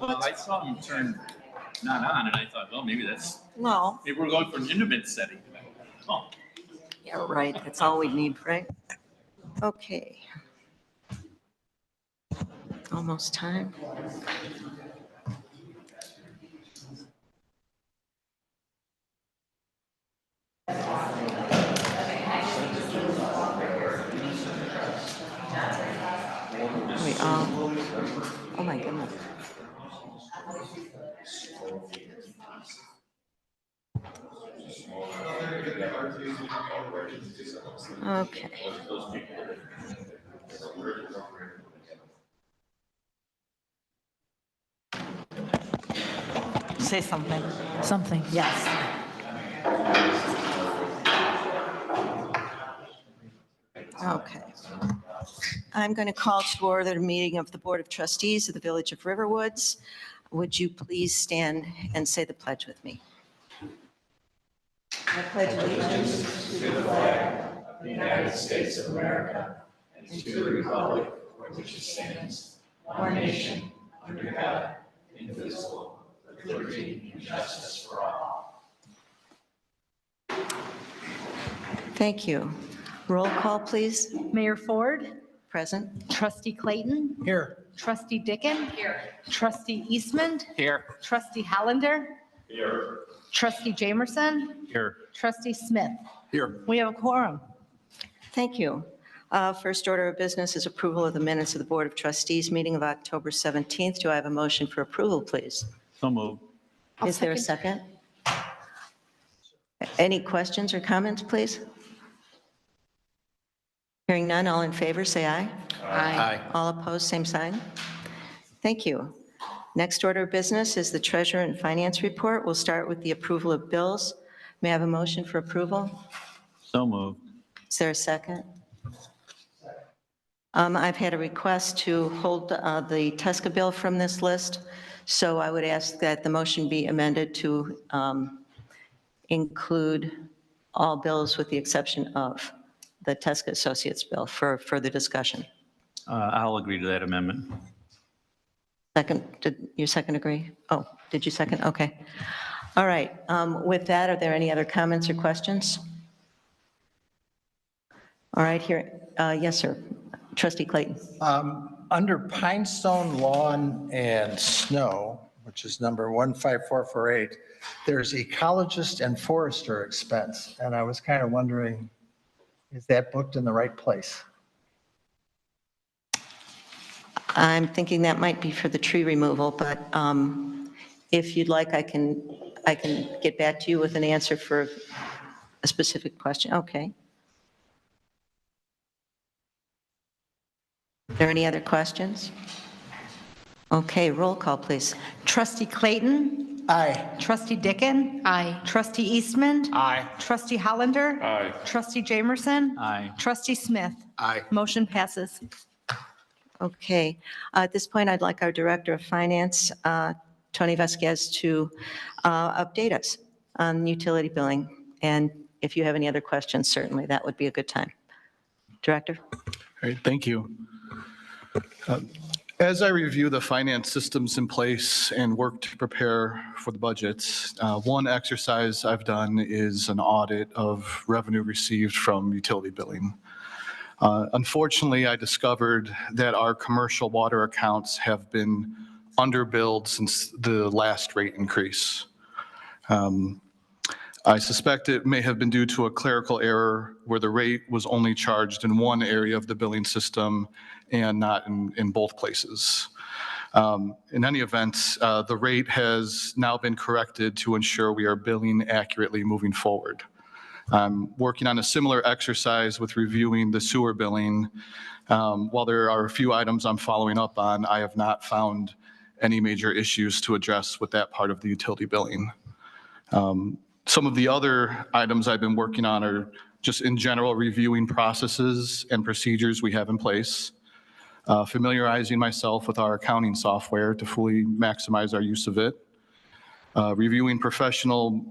Well, I saw him turn not on, and I thought, well, maybe No, we're going for an intermittent setting. Oh, yeah, right. That's all we need, right? Okay. Almost time. Oh my goodness. Okay. Say something. Something. Yes. Okay. I'm going to call to order the meeting of the Board of Trustees of the Village of Riverwoods. Would you please stand and say the pledge with me? I pledge allegiance to the flag of the United States of America and to the republic for which it stands, one nation, under God, indivisible, with liberty and justice for all. Thank you. Roll call, please. Mayor Ford, Present. Trustee Clayton, Here. Trustee Dickon. Here. Trustee Eastman, Here. Trustee Hollander. Here. Trustee Jamerson, Here. Trustee Smith. Here. We have a quorum. Thank you. First order of business is approval of the minutes of the Board of Trustees meeting of October 17th. Do I have a motion for approval, please? so moved. I'll Is there a second? Any questions or comments, please? Hearing none, all in favor, say aye. Aye. All opposed, same sign. Thank you. Next order of business is the Treasurer and Finance Report. We'll start with the approval of bills. May I have a motion for approval? So moved. Is there a second? I've had a request to hold the Tesca bill from this list, so I would ask that the motion be amended to include all bills with the exception of the Tesca Associates bill for further discussion. I'll agree to that amendment. Second, did your second agree? Oh, did you second? Okay. All right. With that, are there any other comments or questions? All right, here, yes, sir. Trustee Clayton. Under Pinestone Lawn and Snow, which is number 15448, there's ecologist and forester expense. And I was kind of wondering, is that booked in the right place? I'm thinking that might be for the tree removal, but if you'd like, I can get back to you with an answer for a specific question. Okay. Are there any other questions? Okay, roll call, please. Trustee Clayton, Aye. Trustee Dickon. Aye. Trustee Eastman. Aye. Trustee Hollander. Aye. Trustee Jamerson. Aye. Trustee Smith. Aye. Motion passes. Okay. At this point, I'd like our Director of Finance, Tony Vasquez, to update us on utility billing. And if you have any other questions, certainly that would be a good time. Director? Great, thank you. As I review the finance systems in place and work to prepare for the budgets, one exercise I've done is an audit of revenue received from utility billing. Unfortunately, I discovered that our commercial water accounts have been underbilled since the last rate increase. I suspect it may have been due to a clerical error where the rate was only charged in one area of the billing system and not in both places. In any event, the rate has now been corrected to ensure we are billing accurately moving forward. I'm working on a similar exercise with reviewing the sewer billing. While there are a few items I'm following up on, I have not found any major issues to address with that part of the utility billing. Some of the other items I've been working on are just in general reviewing processes and procedures we have in place, familiarizing myself with our accounting software to fully maximize our use of it, reviewing professional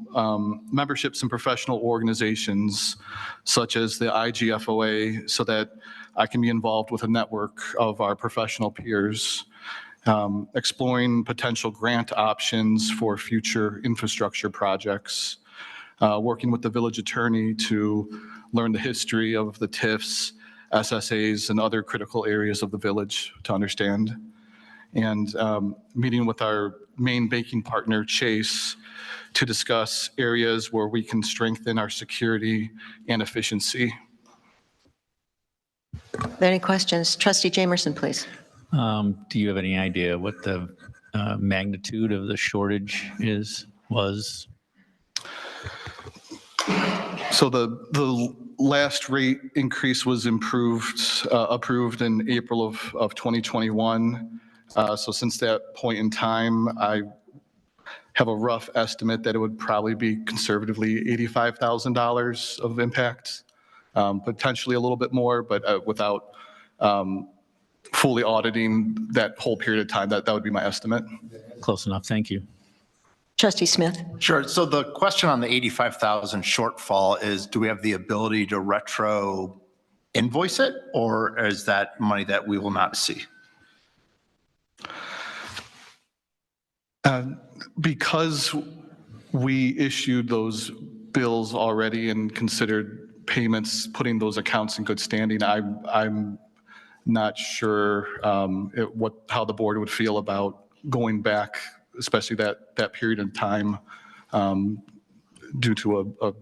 memberships in professional organizations such as the IGFOA so that I can be involved with a network of our professional peers, exploring potential grant options for future infrastructure projects, working with the village attorney to learn the history of the TIFs, SSAs, and other critical areas of the village to understand, and meeting with our main banking partner, Chase, to discuss areas where we can strengthen our security and efficiency. Are there any questions? Trustee Jamerson, please. Do you have any idea what the magnitude of the shortage was? So the last rate increase was approved in April of 2021. So since that point in time, I have a rough estimate that it would probably be conservatively $85,000 of impact, potentially a little bit more, but without fully auditing that whole period of time, that would be my estimate. Close enough, thank you. Trustee Smith. Sure. So the question on the 85,000 shortfall is, do we have the ability to retro invoice it, or is that money that we will not see? Because we issued those bills already and considered payments, putting those accounts in good standing, I'm not sure how the board would feel about going back, especially that period of time, due to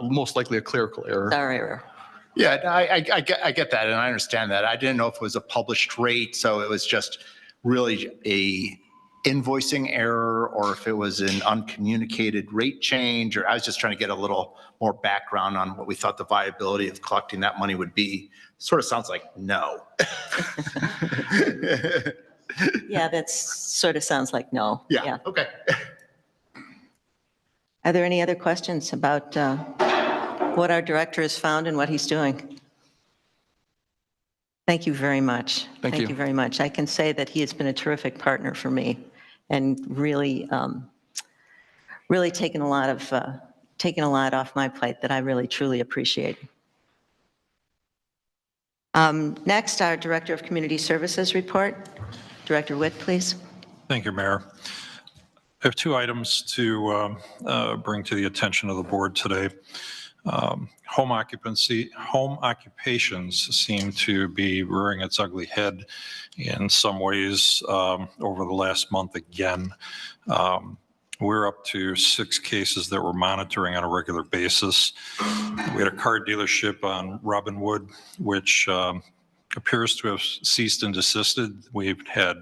most likely a clerical error. Our error. Yeah, I get that, and I understand that. I didn't know if it was a published rate, so it was just really a invoicing error, or if it was an uncommunicated rate change, or I was just trying to get a little more background on what we thought the viability of collecting that money would be. Sort of sounds like no. Yeah, that sort of sounds like no. Yeah, okay. Are there any other questions about what our director has found and what he's doing? Thank you very much. Thank you. You very much. I can say that he has been a terrific partner for me and really, really taken a lot off my plate that I really, truly appreciate. Next, our Director of Community Services report. Director Witt, please. Thank you, Mayor. I have two items to bring to the attention of the board today. Home occupations seem to be rearing its ugly head in some ways over the last month again. We're up to 6 cases that we're monitoring on a regular basis. We had a car dealership on Robinwood, which appears to have ceased and desisted. We've had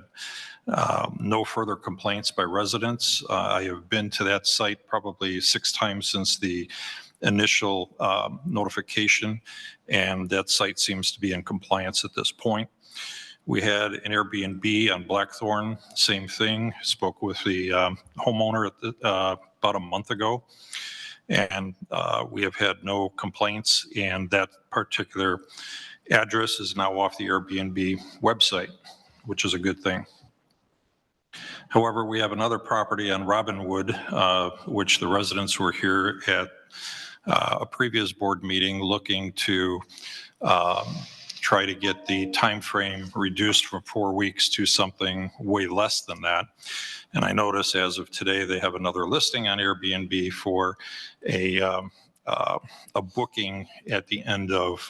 no further complaints by residents. I have been to that site probably 6 times since the initial notification, and that site seems to be in compliance at this point. We had an Airbnb on Blackthorn, same thing. Spoke with the homeowner about a month ago, and we have had no complaints, and that particular address is now off the Airbnb website, which is a good thing. However, we have another property on Robinwood, which the residents were here at a previous board meeting looking to try to get the time frame reduced from 4 weeks to something way less than that. And I notice as of today, they have another listing on Airbnb for a booking at the end of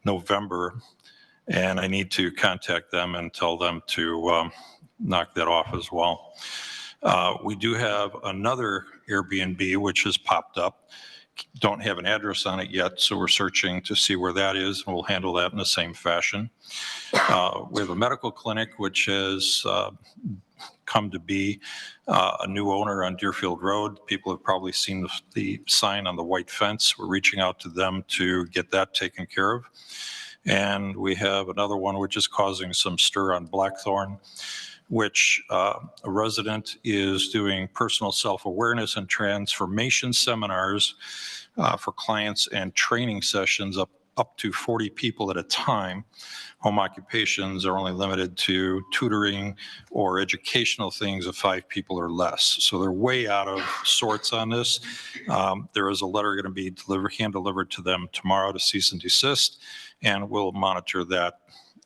November. And I need to contact them and tell them to knock that off as well. We do have another Airbnb which has popped up. Don't have an address on it yet, so we're searching to see where that is, and we'll handle that in the same fashion. We have a medical clinic which has come to be a new owner on Deerfield Road. People have probably seen the sign on the white fence. We're reaching out to them to get that taken care of. And we have another one which is causing some stir on Blackthorn, which a resident is doing personal self-awareness and transformation seminars for clients and training sessions up to 40 people at a time. Home occupations are only limited to tutoring or educational things of 5 people or less. So they're way out of sorts on this. There is a letter going to be hand-delivered to them tomorrow to cease and desist, and we'll monitor that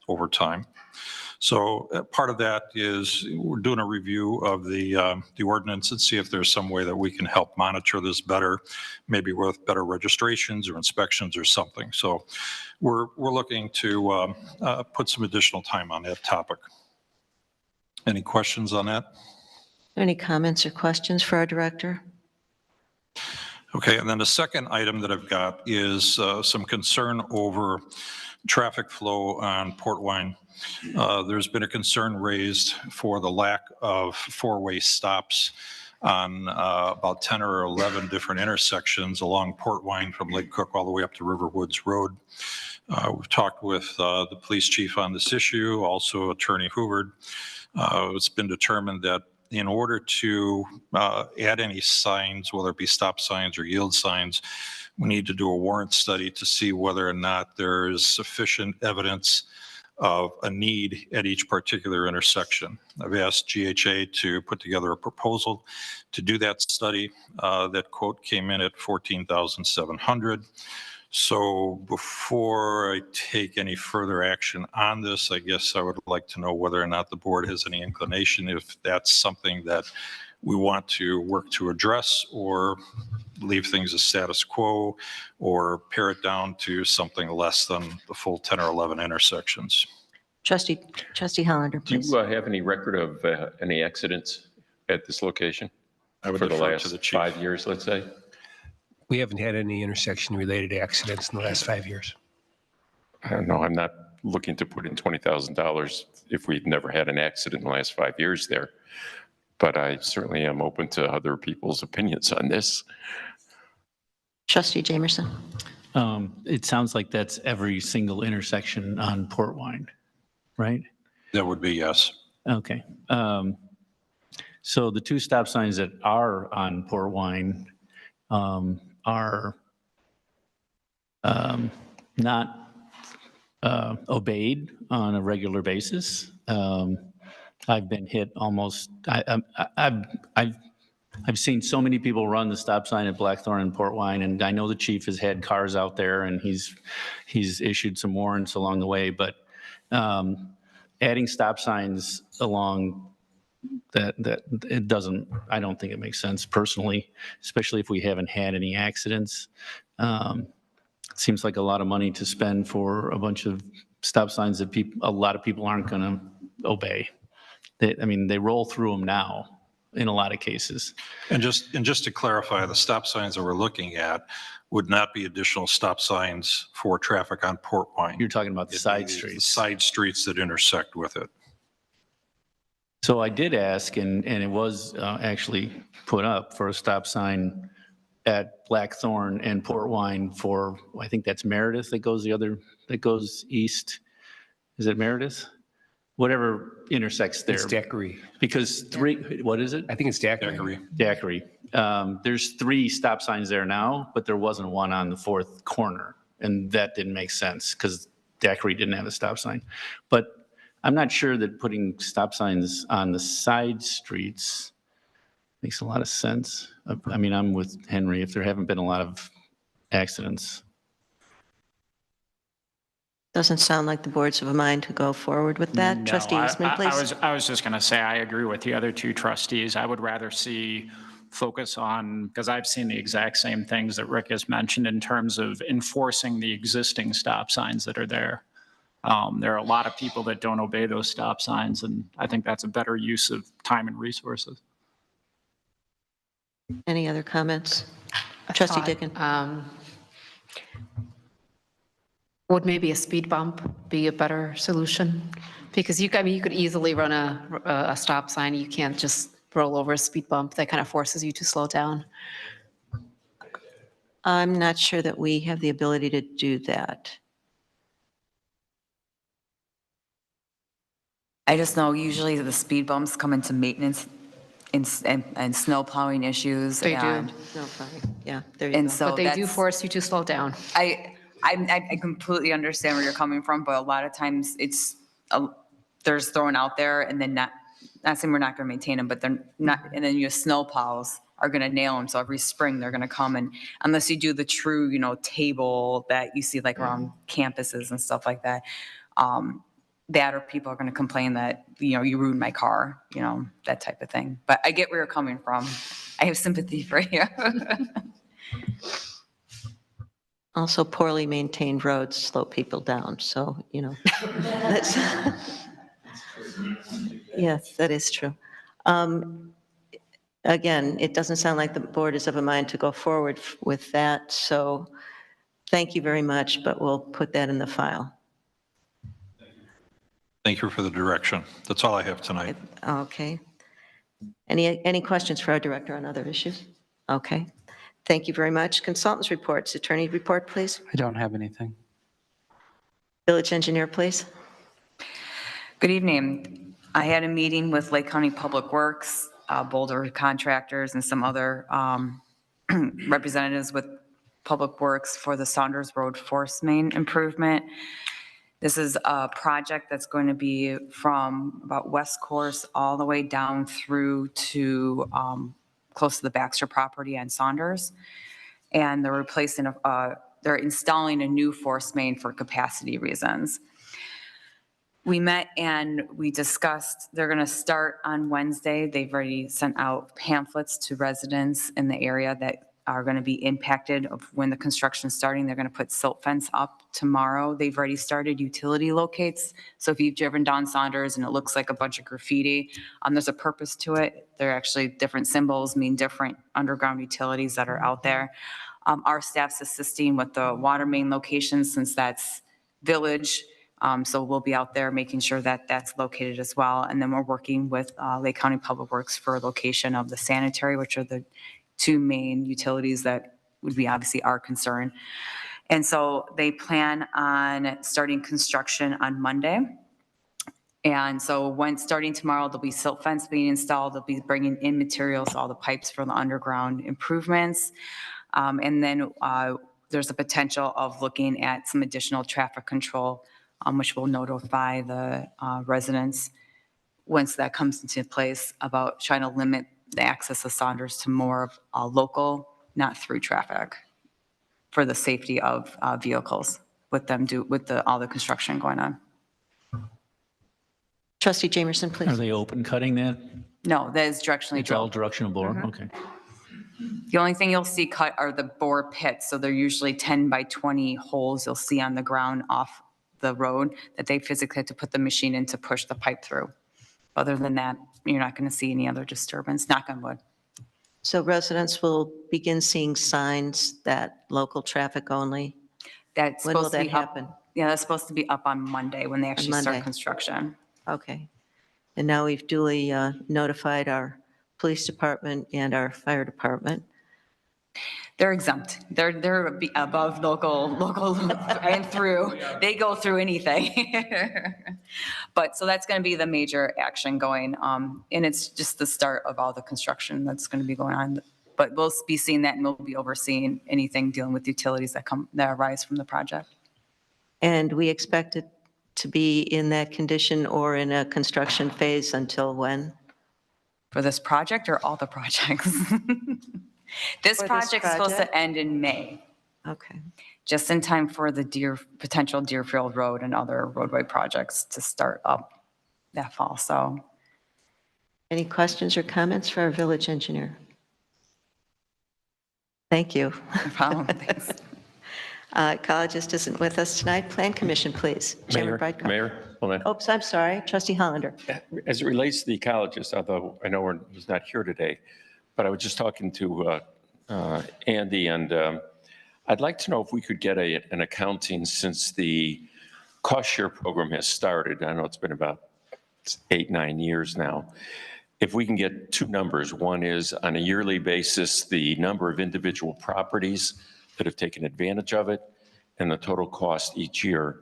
over time. So part of that is we're doing a review of the ordinance and see if there's some way that we can help monitor this better, maybe with better registrations or inspections or something. So we're looking to put some additional time on that topic. Any questions on that? Any comments or questions for our director? Okay, and then the second item that I've got is some concern over traffic flow on Port Wine. There's been a concern raised for the lack of four-way stops on about 10 or 11 different intersections along Port Wine from Lake Cook all the way up to River Woods Road. We've talked with the police chief on this issue, also Attorney Hoover. It's been determined that in order to add any signs, whether it be stop signs or yield signs, we need to do a warrant study to see whether or not there is sufficient evidence of a need at each particular intersection. I've asked GHA to put together a proposal to do that study. That quote came in at $14,700. So before I take any further action on this, I guess I would like to know whether or not the board has any inclination if that's something that we want to work to address or leave things as status quo or pare it down to something less than the full 10 or 11 intersections. Trustee Hollander, Do please. you have any record of any accidents at this location I would for the defer to last the chief. 5 years, let's say? We haven't had any intersection-related accidents in the last 5 years. I don't know, I'm not looking to put in $20,000 if we've never had an accident in the last 5 years there. But I certainly am open to other people's opinions on this. Trustee Jamerson. It sounds like that's every single intersection on Port Wine, right? That would be yes. Okay. So the two stop signs that are on Port Wine are not obeyed on a regular basis. I've been hit almost. I've seen so many people run the stop sign at Blackthorn and Port Wine, and I know the chief has had cars out there, and he's issued some warrants along the way. But adding stop signs along that it doesn't. I don't think it makes sense personally, especially if we haven't had any accidents. It seems like a lot of money to spend for a bunch of stop signs that a lot of people aren't going to obey. They roll through them now in a lot of cases. And just to clarify, the stop signs that we're looking at would not be additional stop signs for traffic on Port Wine. You're talking about the side The streets. side streets that intersect with it. So I did ask, and it was actually put up for a stop sign at Blackthorn and Port Wine for, I think that's Meredith that goes east. Is it Meredith? Whatever intersects there. It's Daiquiri. Because what is it? I think it's Daiquiri. Daiquiri. Daiquiri. There's 3 stop signs there now, but there wasn't one on the 4th corner. And that didn't make sense because Daiquiri didn't have a stop sign. But I'm not sure that putting stop signs on the side streets makes a lot of sense. I'm with Henry. If there haven't been a lot of accidents. Doesn't sound like the board's of a mind to go forward with that. No, Trustee Eastman, please. I was just going to say, I agree with the other 2 trustees. I would rather see focus on, because I've seen the exact same things that Rick has mentioned in terms of enforcing the existing stop signs that are there. There are a lot of people that don't obey those stop signs, and I think that's a better use of time and resources. Any other comments? Trustee Dickon. Would maybe a speed bump be a better solution? Because you could easily run a stop sign. You can't just roll over a speed bump. That kind of forces you to slow down. I'm not sure that we have the ability to do that. I just know usually the speed bumps come into maintenance and snow plowing issues. They do. and- No, sorry. Yeah, there you And go. so But they do that's- force you to slow down. I completely understand where you're coming from, but a lot of times there's thrown out there and then not saying we're not going to maintain them, but they're not, and then your snow plows are going to nail them. So every spring they're going to come, and unless you do the true, table that you see like around campuses and stuff like that, that or people are going to complain that, you ruined my car, that type of thing. But I get where you're coming from. I have sympathy for you. Also, poorly maintained roads slow people down, so, that's, yes, that is true. Again, it doesn't sound like the board is of a mind to go forward with that, so thank you very much, but we'll put that in the file. Thank you for the direction. That's all I have tonight. Okay. Any questions for our director on other issues? Okay. Thank you very much. Consultants' reports. Attorney report, please. I don't have anything. Village engineer, please. Good evening. I had a meeting with Lake County Public Works, Boulder contractors, and some other representatives with Public Works for the Saunders Road Force Main improvement. This is a project that's going to be from about West Course all the way down through to close to the Baxter property on Saunders. And they're they're installing a new force main for capacity reasons. We met and we discussed, they're going to start on Wednesday. They've already sent out pamphlets to residents in the area that are going to be impacted of when the construction's starting. They're going to put silt fence up tomorrow. They've already started utility locates. So if you've driven down Saunders and it looks like a bunch of graffiti, there's a purpose to it. They're actually different symbols, mean different underground utilities that are out there. Our staff's assisting with the water main locations since that's village. So we'll be out there making sure that that's located as well. And then we're working with Lake County Public Works for location of the sanitary, which are the two main utilities that would be obviously our concern. And so they plan on starting construction on Monday. And so when starting tomorrow, there'll be silt fence being installed. They'll be bringing in materials, all the pipes for the underground improvements. And then there's a potential of looking at some additional traffic control, which will notify the residents once that comes into place about trying to limit the access of Saunders to more of local, not through traffic, for the safety of vehicles with all the construction going on. Trustee Jamerson, please. Are they open cutting that? No, that is directionally It's all drilled. directional bore? Mhm. Okay. The only thing you'll see cut are the bore pits. So they're usually 10 by 20 holes you'll see on the ground off the road that they physically have to put the machine in to push the pipe through. Other than that, you're not going to see any other disturbance, knock on wood. So residents will begin seeing signs that local traffic only? That's When will supposed to that be happen? up. Yeah, that's supposed to be up on Monday when they actually Monday. start construction. Okay. And now we've duly notified our police department and our fire department. They're exempt. They're above local and through. They go through anything. But so that's going to be the major action going. And it's just the start of all the construction that's going to be going on. But we'll be seeing that and we'll be overseeing anything dealing with utilities that arise from the project. And we expect it to be in that condition or in a construction phase until when? For this project or all the projects? This For this project's supposed project? to end in May, Okay. just in time for the potential Deerfield Road and other roadway projects to start up that fall. So Any questions or comments for our village engineer? Thank you. no problem. Thanks. Ecologist isn't with us tonight. Plan Commission, please. Chairman Brightcott. Mayor, hold on. Oops, I'm sorry. Trustee Hollander. As it relates to the ecologist, although I know he's not here today, but I was just talking to Andy, and I'd like to know if we could get an accounting since the cost share program has started. I know it's been about 8-9 years now. If we can get two numbers, one is on a yearly basis, the number of individual properties that have taken advantage of it and the total cost each year.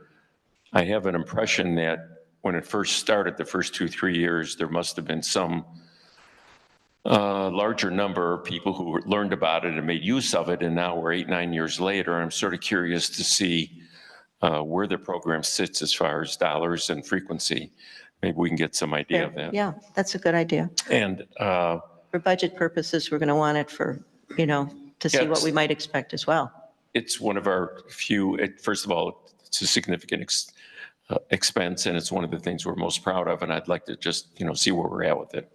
I have an impression that when it first started, the first 2-3 years, there must have been some larger number of people who learned about it and made use of it. And now we're 8-9 years later. I'm sort of curious to see where the program sits as far as dollars and frequency. Maybe we can get some idea of that. Yeah, that's a good idea. And For budget purposes, we're going to want it for, to see what we might expect as well. it's one of our few, first of all, it's a significant expense, and it's one of the things we're most proud of, and I'd like to just, see where we're at with it.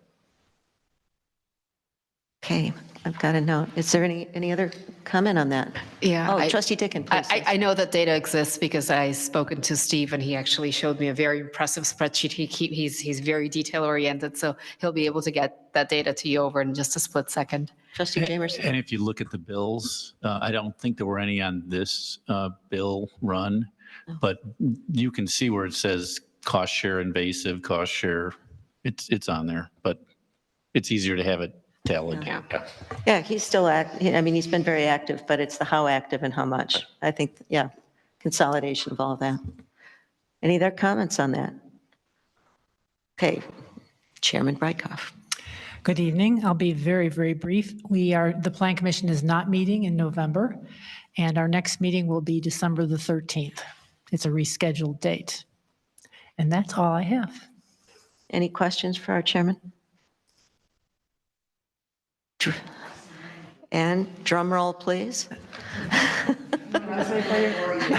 Okay, I've got a note. Is there any other comment on that? Yeah. Oh, Trustee Dickin, please. I know that data exists because I've spoken to Steve and he actually showed me a very impressive spreadsheet. He's very detail oriented, so he'll be able to get that data to you over in just a split second. Trustee Jamerson. And if you look at the bills, I don't think there were any on this bill run, but you can see where it says cost share invasive, cost share, it's on there, but it's easier to have it tallied. Yeah. Yeah, he's still he's been very active, but it's the how active and how much. I think, yeah, consolidation of all of that. Any other comments on that? Okay, Chairman Brightcoff. Good evening. I'll be very, very brief. The Plan Commission is not meeting in November, and our next meeting will be December the 13th. It's a rescheduled date. And that's all I have. Any questions for our chairman? And drum roll, please.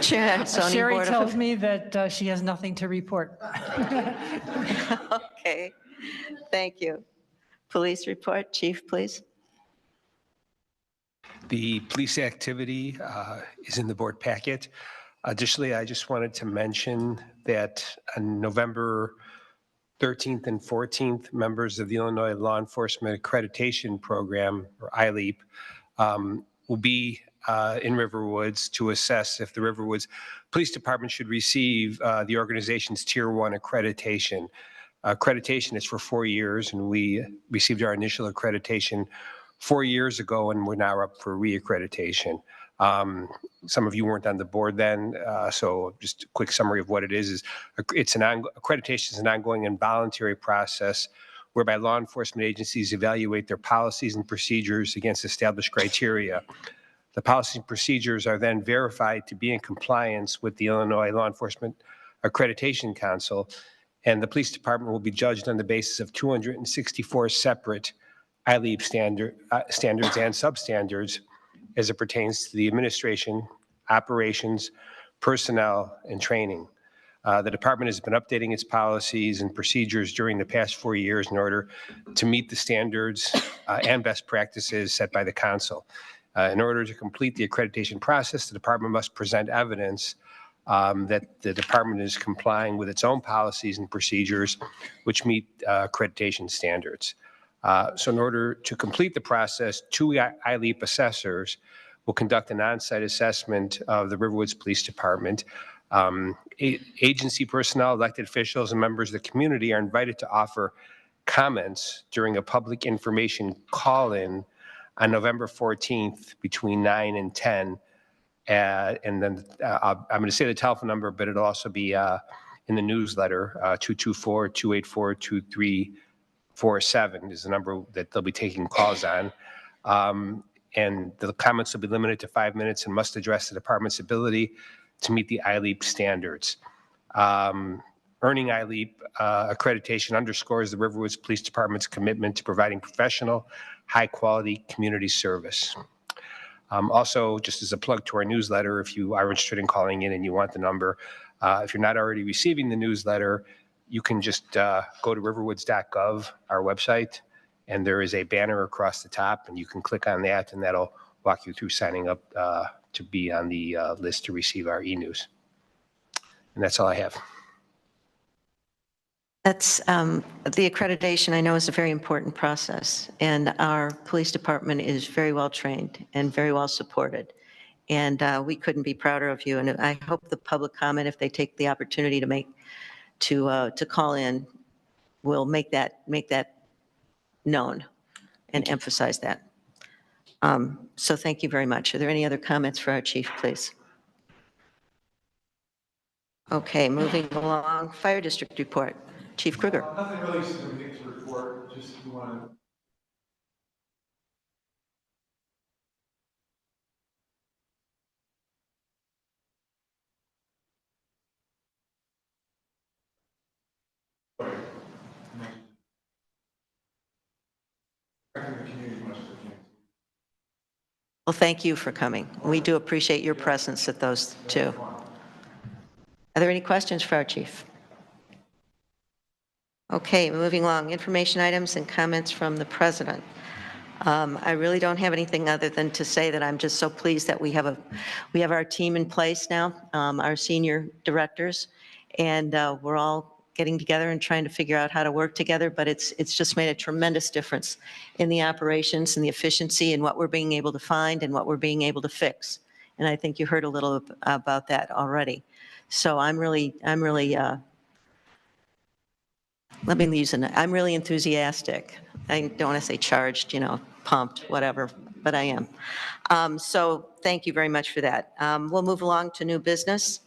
Chair, zoning Sherry board of- tells me that she has nothing to report. Okay, thank you. Police report, chief, please. The police activity is in the board packet. Additionally, I just wanted to mention that on November 13th and 14th, members of the Illinois Law Enforcement Accreditation Program, or ILEAP, will be in Riverwoods to assess if the Riverwoods Police Department should receive the organization's Tier 1 accreditation. Accreditation is for 4 years, and we received our initial accreditation 4 years ago, and we're now up for re-accreditation. Some of you weren't on the board then, so just a quick summary of what it is accreditation is an ongoing and voluntary process whereby law enforcement agencies evaluate their policies and procedures against established criteria. The policies and procedures are then verified to be in compliance with the Illinois Law Enforcement Accreditation Council, and the police department will be judged on the basis of 264 separate ILEAP standards and substandards as it pertains to the administration, operations, personnel, and training. The department has been updating its policies and procedures during the past 4 years in order to meet the standards and best practices set by the council. In order to complete the accreditation process, the department must present evidence that the department is complying with its own policies and procedures which meet accreditation standards. So in order to complete the process, 2 ILEAP assessors will conduct an on-site assessment of the Riverwoods Police Department. Agency personnel, elected officials, and members of the community are invited to offer comments during a public information call-in on November 14th between 9 and 10. And then I'm going to say the telephone number, but it'll also be in the newsletter, 224-284-2347 is the number that they'll be taking calls on. And the comments will be limited to 5 minutes and must address the department's ability to meet the ILEAP standards. Earning ILEAP accreditation underscores the Riverwoods Police Department's commitment to providing professional, high-quality community service. Also, just as a plug to our newsletter, if you are interested in calling in and you want the number, if you're not already receiving the newsletter, you can just go to riverwoods.gov, our website, and there is a banner across the top, and you can click on that, and that'll walk you through signing up to be on the list to receive our e-news. And that's all I have. That's the accreditation, I know, is a very important process, and our police department is very well trained and very well supported. And we couldn't be prouder of you. And I hope the public comment, if they take the opportunity to call in, will make that known and emphasize that. So thank you very much. Are there any other comments for our chief, please? Okay, moving along, fire district report. Chief Kruger. Nothing really significant to report, just you want to. Well, thank you for coming. We do appreciate your presence at those two. Are there any questions for our chief? Okay, moving along, information items and comments from the president. I really don't have anything other than to say that I'm just so pleased that we have our team in place now, our senior directors, and we're all getting together and trying to figure out how to work together, but it's just made a tremendous difference in the operations and the efficiency and what we're being able to find and what we're being able to fix. And I think you heard a little about that already. So I'm really I'm really enthusiastic. I don't want to say charged, pumped, whatever, but I am. So thank you very much for that. We'll move along to new business.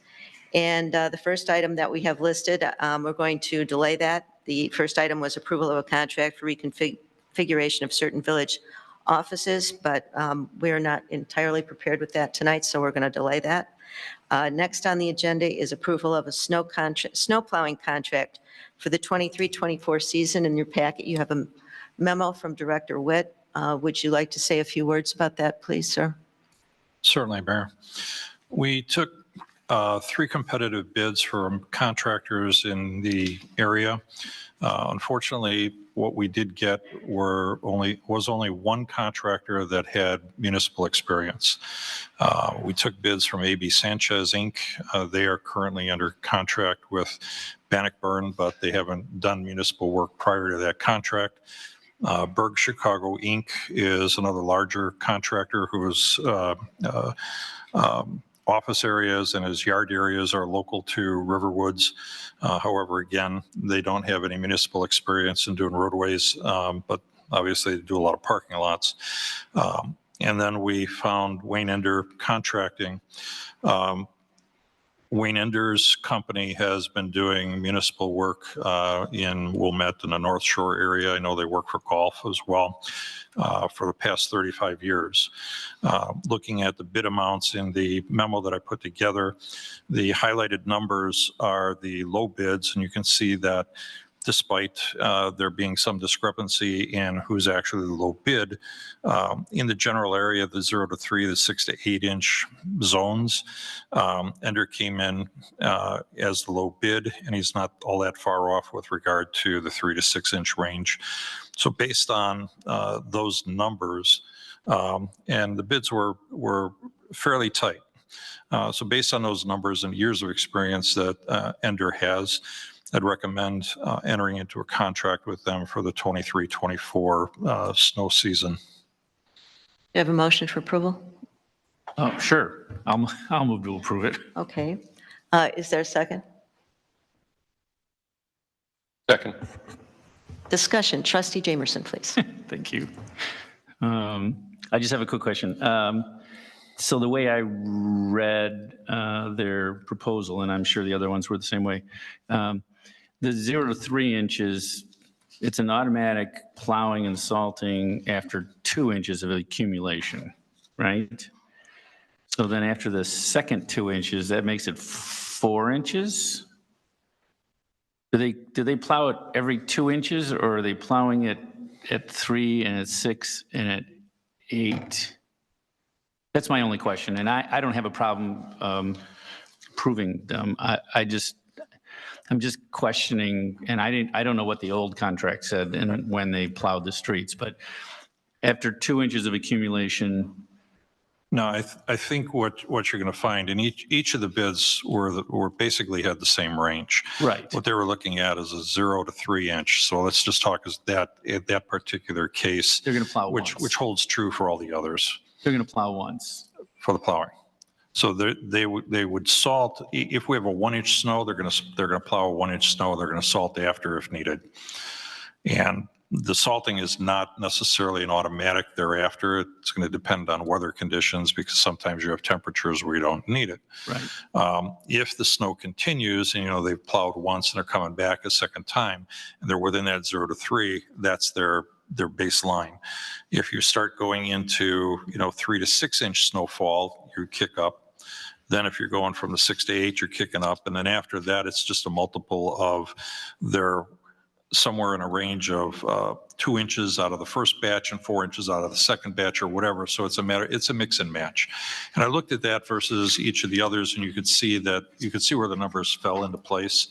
And the first item that we have listed, we're going to delay that. The first item was approval of a contract for reconfiguration of certain village offices, but we're not entirely prepared with that tonight, so we're going to delay that. Next on the agenda is approval of a snow plowing contract for the 23-24 season. In your packet, you have a memo from Director Witt. Would you like to say a few words about that, please, sir? Certainly, Mayor. We took 3 competitive bids from contractors in the area. Unfortunately, what we did get was only one contractor that had municipal experience. We took bids from AB Sanchez Inc. They are currently under contract with Bannockburn, but they haven't done municipal work prior to that contract. Berg Chicago Inc. is another larger contractor whose office areas and his yard areas are local to Riverwoods. However, again, they don't have any municipal experience in doing roadways, but obviously they do a lot of parking lots. And then we found Wayne Ender Contracting. Wayne Ender's company has been doing municipal work in Wilmette and the North Shore area. I know they work for golf as well for the past 35 years. Looking at the bid amounts in the memo that I put together, the highlighted numbers are the low bids, and you can see that despite there being some discrepancy in who's actually the low bid, in the general area, the 0 to 3, the 6 to 8 inch zones, Ender came in as the low bid, and he's not all that far off with regard to the 3 to 6 inch range. So based on those numbers, and the bids were fairly tight. So based on those numbers and years of experience that Ender has, I'd recommend entering into a contract with them for the 23-24 snow season. Do you have a motion for approval? Oh, sure. I'll move to approve it. Okay. Is there a second? Second. Discussion. Trustee Jamerson, please. Thank you. I just have a quick question. So the way I read their proposal, and I'm sure the other ones were the same way, the 0 to 3 inches, it's an automatic plowing and salting after 2 inches of accumulation, right? So then after the second 2 inches, that makes it 4 inches? Do they plow it every 2 inches, or are they plowing it at 3 and at 6 and at 8? That's my only question, and I don't have a problem proving them. I'm just questioning, and I don't know what the old contract said and when they plowed the streets, but after 2 inches of accumulation. No, I think what you're going to find, and each of the bids were basically had the same range. Right. What they were looking at is a 0 to 3 inch. So let's just talk as that particular case. They're going to plow once. Which holds true for all the others. They're going to plow once. For the plowing. So they would salt, if we have a 1 inch snow, they're going to plow a 1 inch snow, they're going to salt after if needed. And the salting is not necessarily an automatic thereafter. It's going to depend on weather conditions, because sometimes you have temperatures where you don't need it. Right. If the snow continues and, they've plowed once and they're coming back a second time and they're within that 0 to 3, that's their baseline. If you start going into, 3 to 6 inch snowfall, you kick up. Then if you're going from the 6 to 8, you're kicking up. And then after that, it's just a multiple of their somewhere in a range of 2 inches out of the first batch and 4 inches out of the second batch or whatever. So it's a mix and match. And I looked at that versus each of the others, and you could see where the numbers fell into place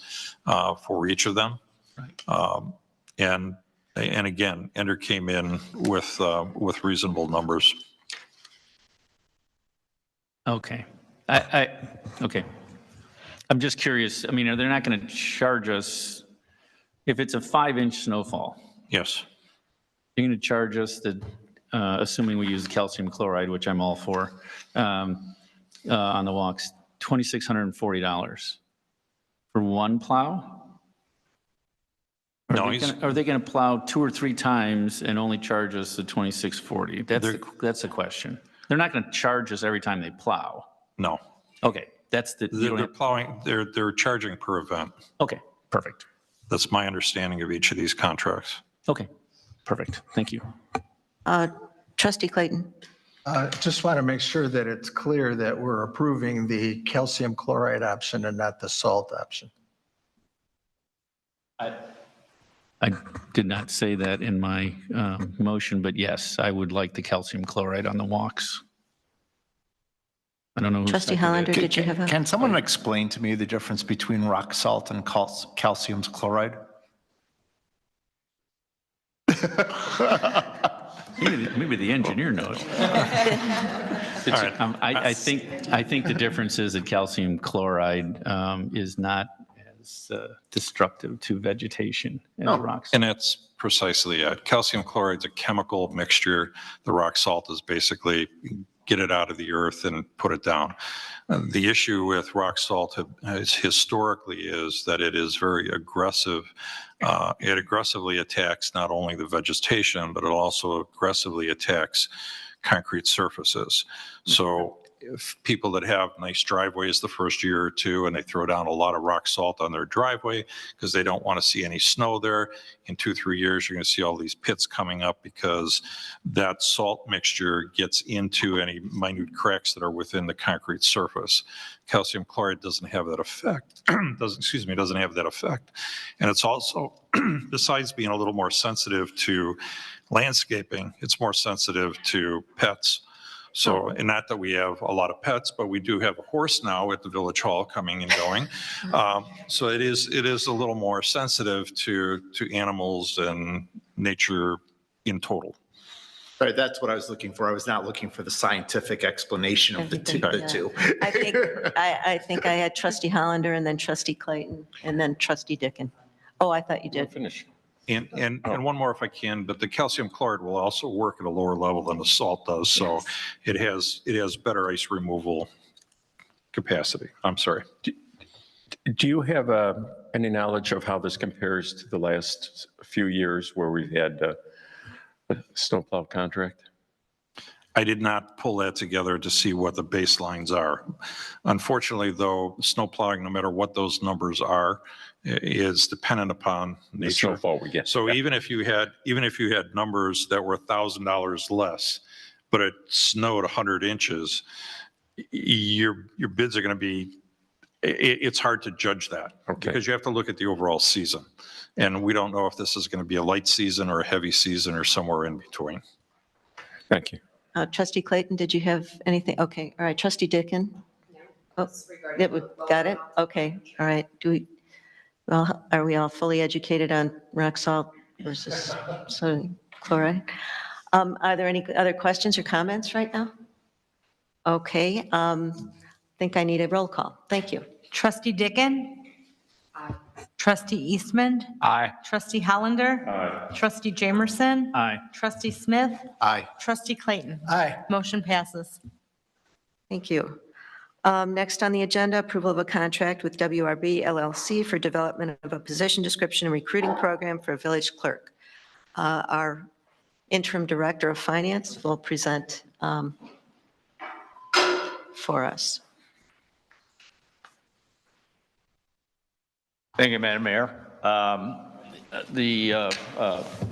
for each of them. And again, Ender came in with reasonable numbers. Okay. Okay. I'm just curious. I mean, they're not going to charge us, if it's a 5-inch snowfall, Yes. you're going to charge us assuming we use calcium chloride, which I'm all for, on the walks, $2,640 for one plow? No, Are they going to plow 2 or 3 times and only charge us the $2,640? That's the question. They're not going to charge us every time they plow. No. Okay, that's the. They're plowing, they're charging per event. Okay, perfect. That's my understanding of each of these contracts. Okay, perfect. Thank you. Trustee Clayton? Just want to make sure that it's clear that we're approving the calcium chloride option and not the salt option. I did not say that in my motion, but yes, I would like the calcium chloride on the walks. I don't know. who Trustee seconded Hollander, it. did you have a? Can someone explain to me the difference between rock salt and calcium chloride? Maybe the engineer knows. I think the difference is that calcium chloride is not as destructive to vegetation as rocks. And that's precisely it. Calcium chloride's a chemical mixture. The rock salt is basically get it out of the earth and put it down. The issue with rock salt historically is that it is very aggressive. It aggressively attacks not only the vegetation, but it also aggressively attacks concrete surfaces. So if people that have nice driveways the first year or two and they throw down a lot of rock salt on their driveway because they don't want to see any snow there, in 2-3 years, you're going to see all these pits coming up because that salt mixture gets into any minute cracks that are within the concrete surface. Calcium chloride doesn't have that effect, doesn't have that effect. And it's also, besides being a little more sensitive to landscaping, it's more sensitive to pets. So, and not that we have a lot of pets, but we do have a horse now at the Village Hall coming and going. So it is a little more sensitive to animals and nature in total. Right, that's what I was looking for. I was not looking for the scientific explanation of the two. I think I had Trustee Hollander and then Trustee Clayton and then Trustee Dickin. Oh, I thought you did. Finish. And one more if I can, but the calcium chloride will also work at a lower level than the salt does. So it has better ice removal capacity. I'm sorry. Do you have any knowledge of how this compares to the last few years where we've had a snowplow contract? I did not pull that together to see what the baselines are. Unfortunately, though, snow plowing, no matter what those numbers are, is dependent upon The nature. snowfall we get. So even if you had numbers that were $1,000 less, but it snowed 100 inches, your bids are going to be, it's hard to judge that because you have to look at the overall season. And we don't know if this is going to be a light season or a heavy season or somewhere in between. Thank you. Trustee Clayton, did you have anything? Okay, all right. Trustee Dickin? Oh, got it? Okay, all right. Are we all fully educated on rock salt versus sodium chloride? Are there any other questions or comments right now? Okay, I think I need a roll call. Thank you. Trustee Dickin? Aye. Trustee Eastman? Aye. Trustee Hollander? Aye. Trustee Jamerson? Aye. Trustee Smith? Aye. Trustee Clayton? Aye. Motion passes. Thank you. Next on the agenda, approval of a contract with WRB LLC for development of a position description and recruiting program for a village clerk. Our interim director of finance will present for us. Thank you, Madam Mayor. The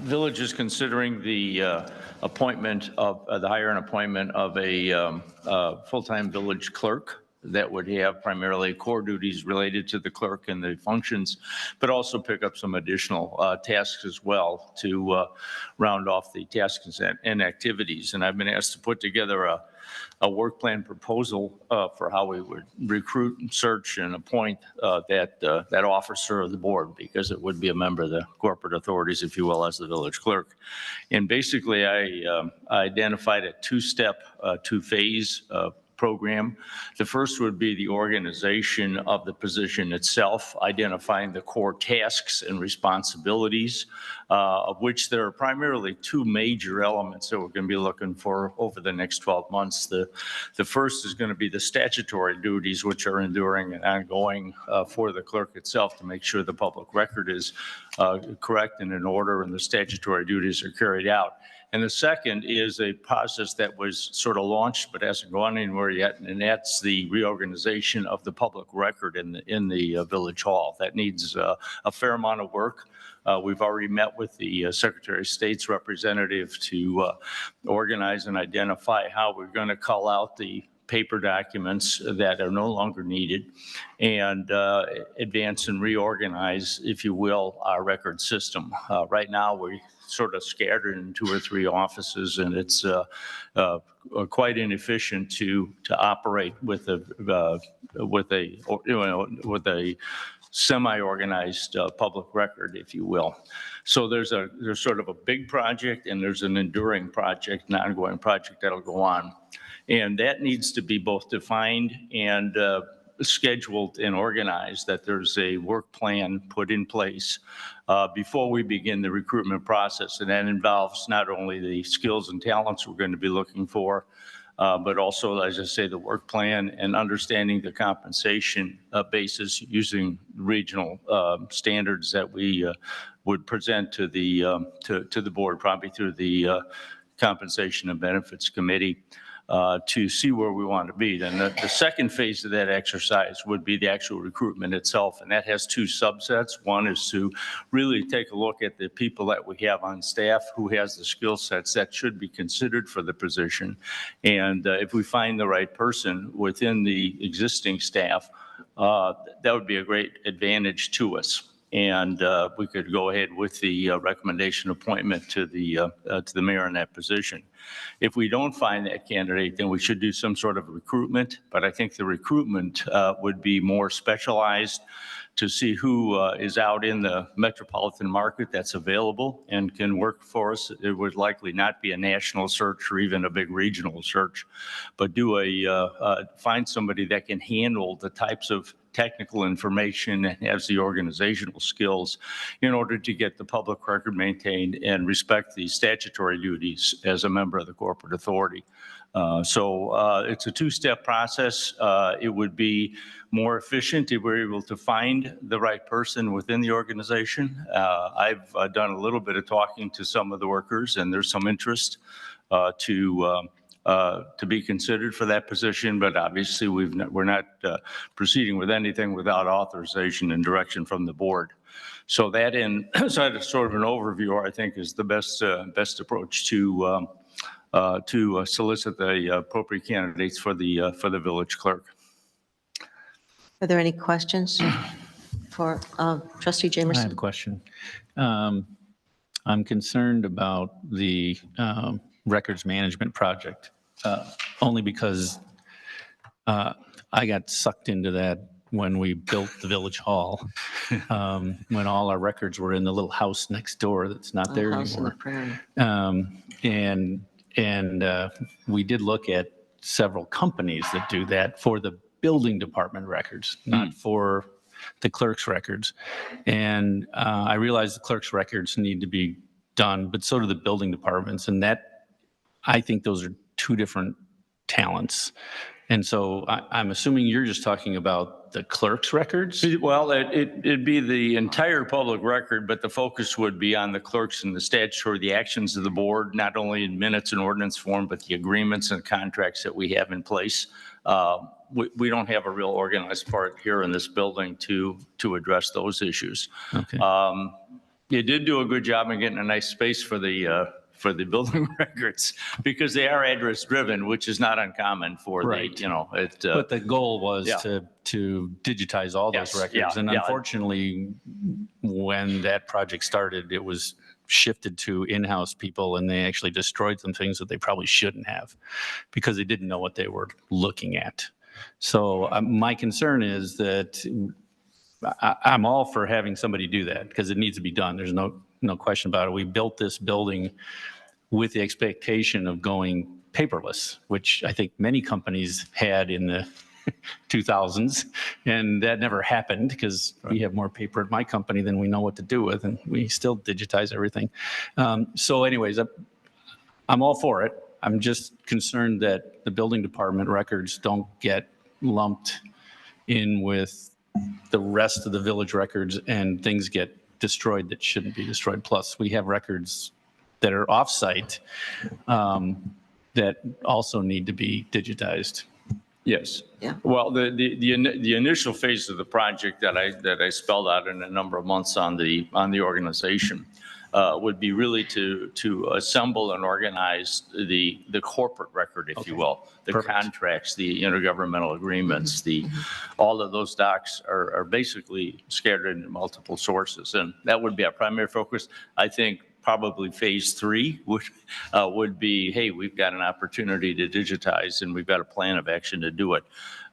village is considering the appointment of, the hire and appointment of a full-time village clerk that would have primarily core duties related to the clerk and the functions, but also pick up some additional tasks as well to round off the tasks and activities. And I've been asked to put together a work plan proposal for how we would recruit and search and appoint that officer of the board, because it would be a member of the corporate authorities, if you will, as the village clerk. And basically, I identified a two-step, two-phase program. The first would be the organization of the position itself, identifying the core tasks and responsibilities, of which there are primarily two major elements that we're going to be looking for over the next 12 months. The first is going to be the statutory duties, which are enduring and ongoing for the clerk itself, to make sure the public record is correct and in order and the statutory duties are carried out. And the second is a process that was sort of launched but hasn't gone anywhere yet, and that's the reorganization of the public record in the Village Hall. That needs a fair amount of work. We've already met with the Secretary of State's representative to organize and identify how we're going to call out the paper documents that are no longer needed and advance and reorganize, if you will, our record system. Right now, we sort of scattered in 2 or 3 offices, and it's quite inefficient to operate with a semi-organized public record, if you will. So there's sort of a big project, and there's an enduring project, an ongoing project that'll go on. And that needs to be both defined and scheduled and organized, that there's a work plan put in place before we begin the recruitment process. And that involves not only the skills and talents we're going to be looking for, but also, as I say, the work plan and understanding the compensation basis using regional standards that we would present to the board, probably through the Compensation and Benefits Committee, to see where we want to be. Then the second phase of that exercise would be the actual recruitment itself, and that has 2 subsets. One is to really take a look at the people that we have on staff, who has the skill sets that should be considered for the position. And if we find the right person within the existing staff, that would be a great advantage to us. And we could go ahead with the recommendation appointment to the mayor in that position. If we don't find that candidate, then we should do some sort of recruitment. But I think the recruitment would be more specialized to see who is out in the metropolitan market that's available and can work for us. It would likely not be a national search or even a big regional search, but find somebody that can handle the types of technical information and has the organizational skills in order to get the public record maintained and respect the statutory duties as a member of the corporate authority. So it's a 2-step process. It would be more efficient if we're able to find the right person within the organization. I've done a little bit of talking to some of the workers, and there's some interest to be considered for that position, but obviously we're not proceeding with anything without authorization and direction from the board. So that inside of sort of an overview, I think, is the best approach to solicit the appropriate candidates for the village clerk. Are there any questions for Trustee I have a Jamerson? question. I'm concerned about the records management project, only because I got sucked into that when we built the village hall, when all our records were in the little house next door that's not there House on the anymore. Prairie. And we did look at several companies that do that for the building department records, not for the clerk's records. And I realized the clerk's records need to be done, but so do the building departments. And that, I think those are 2 different talents. And so I'm assuming you're just talking about the clerk's records? Well, it'd be the entire public record, but the focus would be on the clerks and the statutory, the actions of the board, not only in minutes and ordinance form, but the agreements and contracts that we have in place. We don't have a real organized part here in this building to address those issues. Okay. You did do a good job in getting a nice space for the the building records because they are address driven, which is not uncommon for the, Right. you know, it. But the goal was yeah. to digitize all those Yes, records. yeah, And yeah. unfortunately, when that project started, it was shifted to in-house people and they actually destroyed some things that they probably shouldn't have because they didn't know what they were looking at. So my concern is that I'm all for having somebody do that because it needs to be done. There's no question about it. We built this building with the expectation of going paperless, which I think many companies had in the 2000s, and that never happened because we have more paper at my company than we know what to do with, and we still digitize everything. So anyways, I'm all for it. I'm just concerned that the building department records don't get lumped in with the rest of the village records and things get destroyed that shouldn't be destroyed. Plus, we have records that are off-site that also need to be digitized. Yes. Yeah. Well, the initial phase of the project that I spelled out in a number of months on the organization would be really to assemble and organize the corporate record, if you will, the contracts, the intergovernmental agreements, all of those docs are basically scattered in multiple sources, and that would be our primary focus. I think probably phase 3 would be, hey, we've got an opportunity to digitize and we've got a plan of action to do it.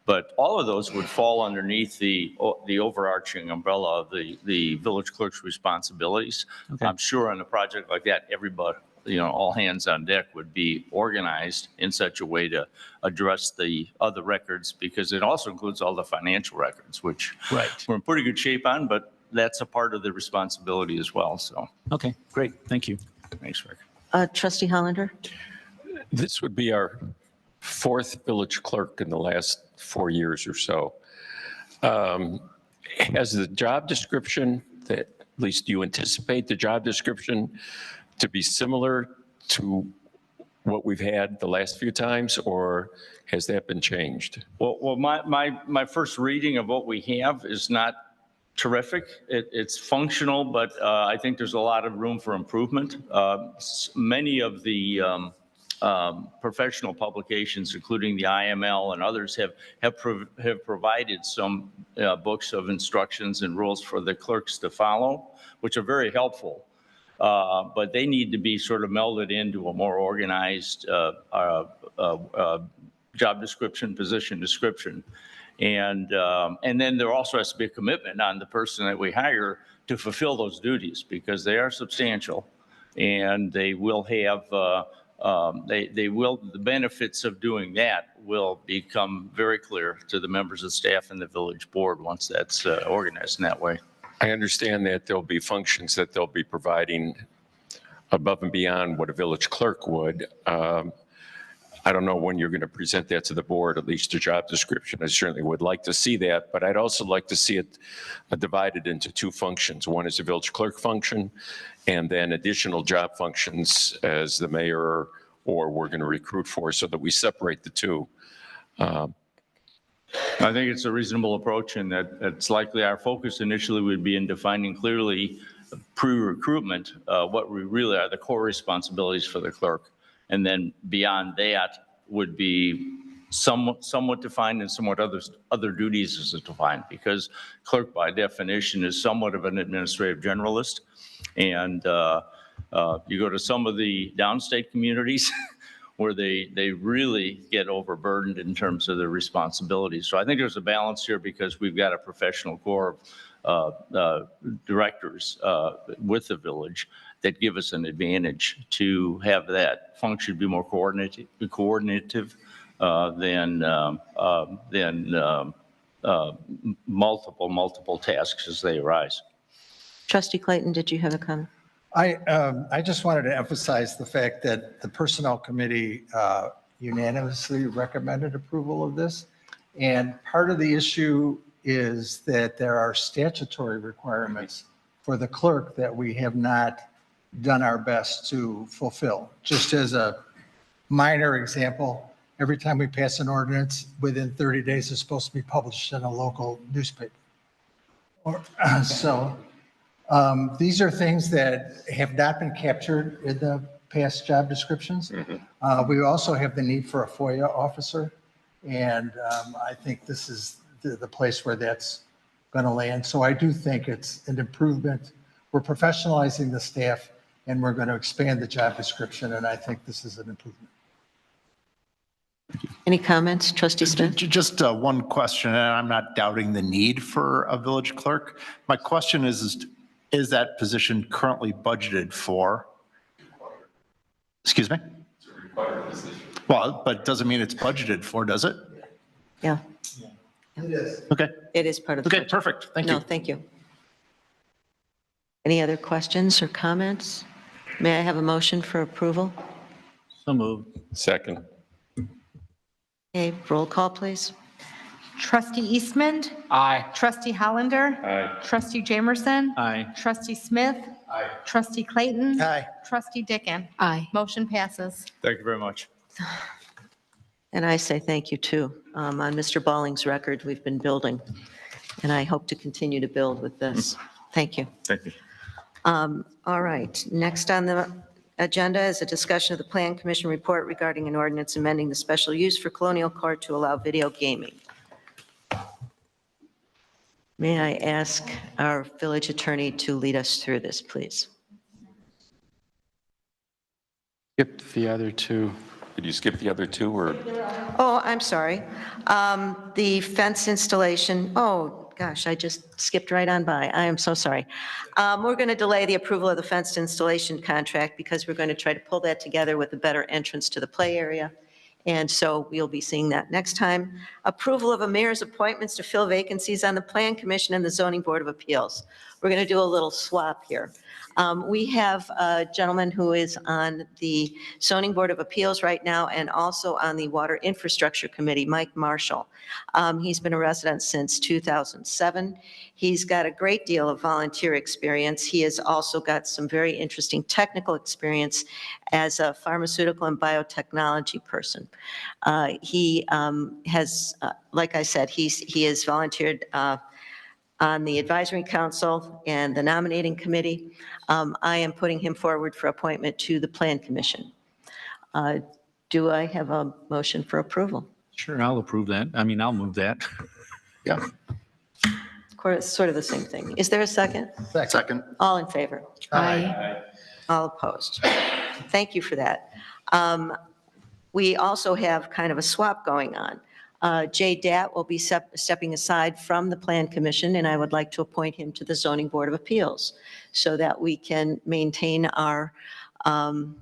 But all of those would fall underneath the overarching umbrella of the village clerk's responsibilities. Okay. I'm sure on a project like that, everybody, all hands on deck would be organized in such a way to address the other records because it also includes all the financial records, which we're in pretty good shape on, but that's a part of the responsibility as well. So, Okay, great. Thank you. thanks, Rick. Trustee Hollander? This would be our 4th village clerk in the last 4 years or so. Has the job description, that at least you anticipate the job description to be similar to what we've had the last few times, or has that been changed? Well, my first reading of what we have is not terrific. It's functional, but I think there's a lot of room for improvement. Many of the professional publications, including the IML and others, have provided some books of instructions and rules for the clerks to follow, which are very helpful. But they need to be sort of melded into a more organized job description, position description. And then there also has to be a commitment on the person that we hire to fulfill those duties because they are substantial and they will have, the benefits of doing that will become very clear to the members of staff and the village board once that's organized in that way. I understand that there'll be functions that they'll be providing above and beyond what a village clerk would. I don't know when you're going to present that to the board, at least a job description. I certainly would like to see that, but I'd also like to see it divided into 2 functions. One is a village clerk function, and then additional job functions as the mayor or we're going to recruit for, so that we separate the 2. I think it's a reasonable approach, and that it's likely our focus initially would be in defining clearly pre-recruitment what we really are the core responsibilities for the clerk. And then beyond that would be somewhat defined and somewhat other duties is defined, because clerk by definition is somewhat of an administrative generalist. And you go to some of the downstate communities where they really get overburdened in terms of their responsibilities. So I think there's a balance here because we've got a professional corps of directors with the village that give us an advantage to have that function be more coordinative than multiple tasks as they arise. Trustee Clayton, did you have a comment? I just wanted to emphasize the fact that the Personnel Committee unanimously recommended approval of this. And part of the issue is that there are statutory requirements for the clerk that we have not done our best to fulfill. Just as a minor example, every time we pass an ordinance, within 30 days, it's supposed to be published in a local newspaper. So these are things that have not been captured in the past job descriptions. We also have the need for a FOIA officer, and I think this is the place where that's going to land. So I do think it's an improvement. We're professionalizing the staff, and we're going to expand the job description, and I think this is an improvement. Any comments, Trustee Smith? Just one question, and I'm not doubting the need for a village clerk. My question is that position currently budgeted for? Excuse me? Well, but it doesn't mean it's budgeted for, does it? Yeah, It is. Okay, it is part of the okay, budget. perfect, thank No, you. thank you. Any other questions or comments? May I have a motion for approval? So moved. Second. Okay, roll call, please. Trustee Eastman? Aye. Trustee Hollander? Aye. Trustee Jamerson? Aye. Trustee Smith? Aye. Trustee Clayton? Aye. Trustee Dickon? Aye. Motion passes. Thank you very much. And I say thank you too. On Mr. Balling's record, we've been building, and I hope to continue to build with this. Thank you. Thank you. All right, next on the agenda is a discussion of the Plan Commission report regarding an ordinance amending the special use for Colonial Court to allow video gaming. May I ask our village attorney to lead us through this, please? Skip the other two. Did you skip the other two, or? Oh, I'm sorry. The fence installation, oh, gosh, I just skipped right on by. I am so sorry. We're going to delay the approval of the fenced installation contract because we're going to try to pull that together with a better entrance to the play area. And so we'll be seeing that next time. Approval of a mayor's appointments to fill vacancies on the Plan Commission and the Zoning Board of Appeals. We're going to do a little swap here. We have a gentleman who is on the Zoning Board of Appeals right now and also on the Water Infrastructure Committee, Mike Marshall. He's been a resident since 2007. He's got a great deal of volunteer experience. He has also got some very interesting technical experience as a pharmaceutical and biotechnology person. He has, like I said, he has volunteered on the Advisory Council and the Nominating Committee. I am putting him forward for appointment to the Plan Commission. Do I have a motion for approval? Sure, I'll approve that. I mean, I'll move that. Yeah. Of course, sort of the same thing. Is there a second? Second. All in favor? Aye. All opposed? Thank you for that. We also have kind of a swap going on. Jay Dat will be stepping aside from the Plan Commission, and I would like to appoint him to the Zoning Board of Appeals so that we can maintain our, well,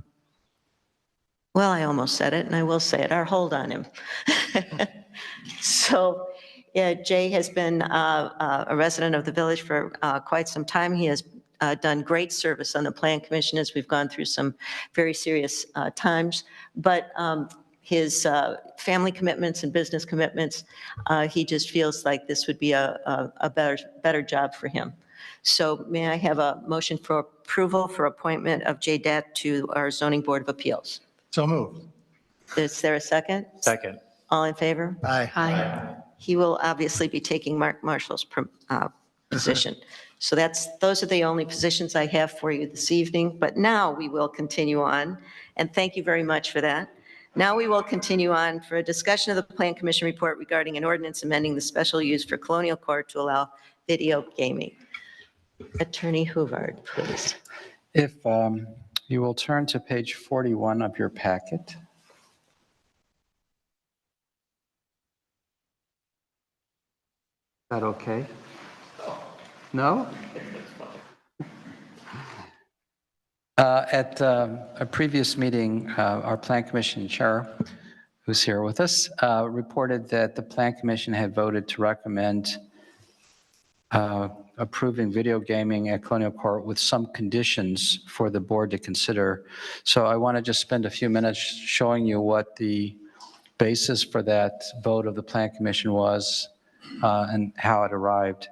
I almost said it, and I will say it, our hold on him. So Jay has been a resident of the village for quite some time. He has done great service on the Plan Commission as we've gone through some very serious times. But his family commitments and business commitments, he just feels like this would be a better job for him. So may I have a motion for approval for appointment of Jay Dat to our Zoning Board of Appeals? So moved. Is there a second? Second. All in favor? Aye. Aye. He will obviously be taking Mark Marshall's position. So those are the only positions I have for you this evening. But now we will continue on, and thank you very much for that. Now we will continue on for a discussion of the Plan Commission report regarding an ordinance amending the special use for Colonial Court to allow video gaming. Attorney Huvard, please. If you will turn to page 41 of your packet. Is that okay? No? At a previous meeting, our Plan Commission Chair, who's here with us, reported that the Plan Commission had voted to recommend approving video gaming at Colonial Court with some conditions for the board to consider. So I want to just spend a few minutes showing you what the basis for that vote of the Plan Commission was and how it arrived.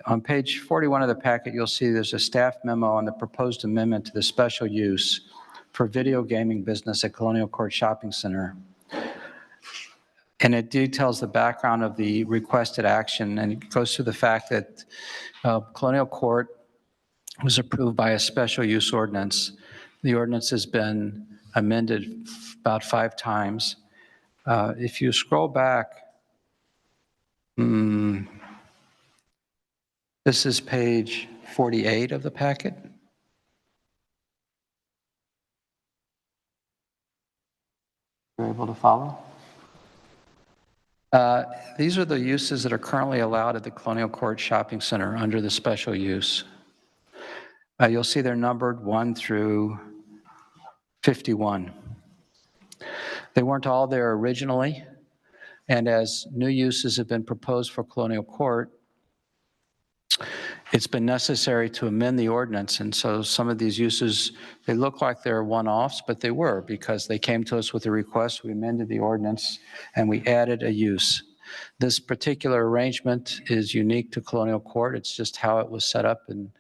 On page 41 of the packet, you'll see there's a staff memo on the proposed amendment to the special use for video gaming business at Colonial Court Shopping Center. And it details the background of the requested action, and it goes through the fact that Colonial Court was approved by a special use ordinance The ordinance has been amended about 5 times. If you scroll back, this is page 48 of the packet. You're able to follow? These are the uses that are currently allowed at the Colonial Court Shopping Center under the special use. You'll see they're numbered 1 through 51. They weren't all there originally, and as new uses have been proposed for Colonial Court, it's been necessary to amend the ordinance, and so some of these uses, they look like they're one-offs, but they were, because they came to us with a request, we amended the ordinance, and we added a use. This particular arrangement is unique to Colonial Court. It's just how it was set up in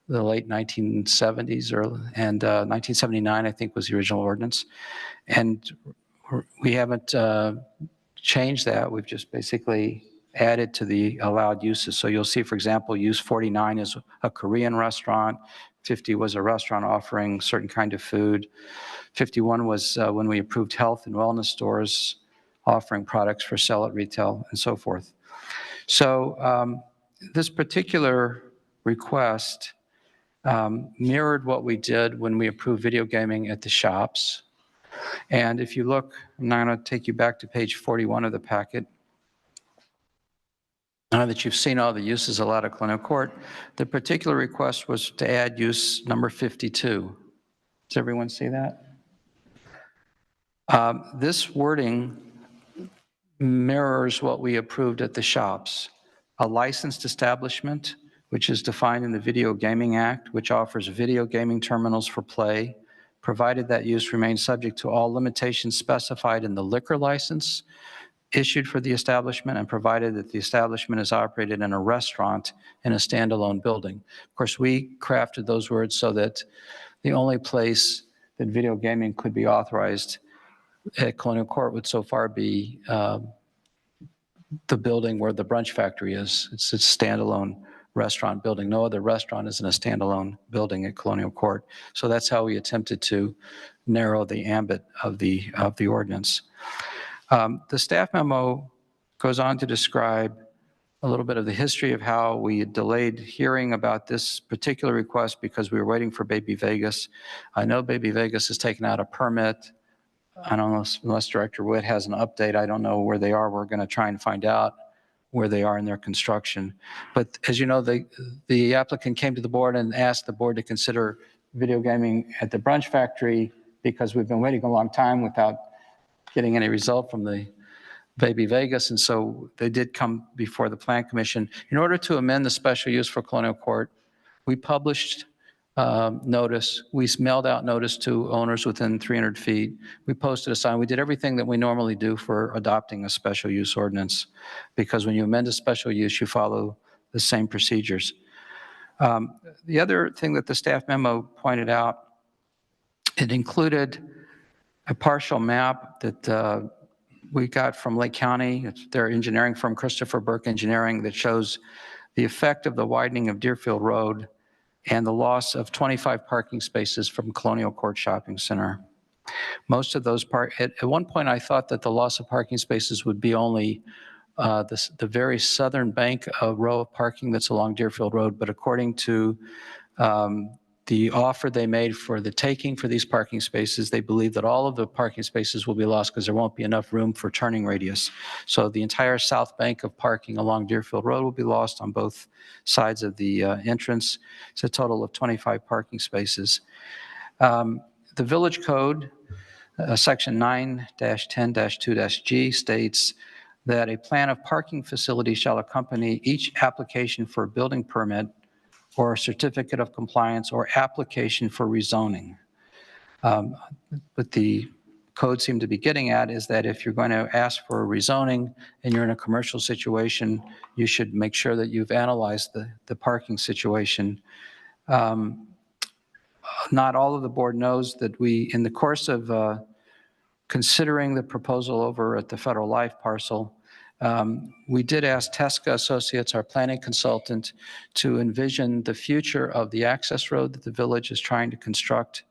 the late 1970s, and 1979, I think, was the original ordinance. And we haven't changed that. We've just basically added to the allowed uses. So you'll see, for example, use 49 is a Korean restaurant. 50 was a restaurant offering certain kind of food. 51 was when we approved health and wellness stores offering products for sale at retail and so forth. So this particular request mirrored what we did when we approved video gaming at the shops. And if you look, I'm now going to take you back to page 41 of the packet. Now that you've seen all the uses allowed at Colonial Court, the particular request was to add use number 52. Does everyone see that? This wording mirrors what we approved at the shops. A licensed establishment, which is defined in the Video Gaming Act, which offers video gaming terminals for play, provided that use remains subject to all limitations specified in the liquor license issued for the establishment, and provided that the establishment is operated in a restaurant in a standalone building. Of course, we crafted those words so that the only place that video gaming could be authorized at Colonial Court would so far be the building where the brunch factory is. It's a standalone restaurant building. No other restaurant is in a standalone building at Colonial Court. So that's how we attempted to narrow the ambit of the ordinance. The staff memo goes on to describe a little bit of the history of how we delayed hearing about this particular request because we were waiting for Baby Vegas. I know Baby Vegas has taken out a permit. I don't know unless Director Witt has an update. I don't know where they are. We're going to try and find out where they are in their construction. But as you know, the applicant came to the board and asked the board to consider video gaming at the brunch factory because we've been waiting a long time without getting any result from the Baby Vegas. And so they did come before the Plan Commission. In order to amend the special use for Colonial Court, we published notice. We mailed out notice to owners within 300 feet. We posted a sign. We did everything that we normally do for adopting a special use ordinance, because when you amend a special use, you follow the same procedures. The other thing that the staff memo pointed out, it included a partial map that we got from Lake County. It's their engineering firm, Christopher Burke Engineering, that shows the effect of the widening of Deerfield Road and the loss of 25 parking spaces from Colonial Court Shopping Center. Most of those at one point I thought that the loss of parking spaces would be only the very southern bank row of parking that's along Deerfield Road, but according to the offer they made for the taking for these parking spaces, they believe that all of the parking spaces will be lost because there won't be enough room for turning radius. So the entire south bank of parking along Deerfield Road will be lost on both sides of the entrance. It's a total of 25 parking spaces. The Village Code, Section 9-10-2-G states that a plan of parking facilities shall accompany each application for a building permit or a certificate of compliance or application for rezoning. What the code seemed to be getting at is that if you're going to ask for a rezoning and you're in a commercial situation, you should make sure that you've analyzed the parking situation. Not all of the board knows that we, in the course of considering the proposal over at the Federal Life parcel, we did ask Tesca Associates, our planning consultant, to envision the future of the access road that the village is trying to construct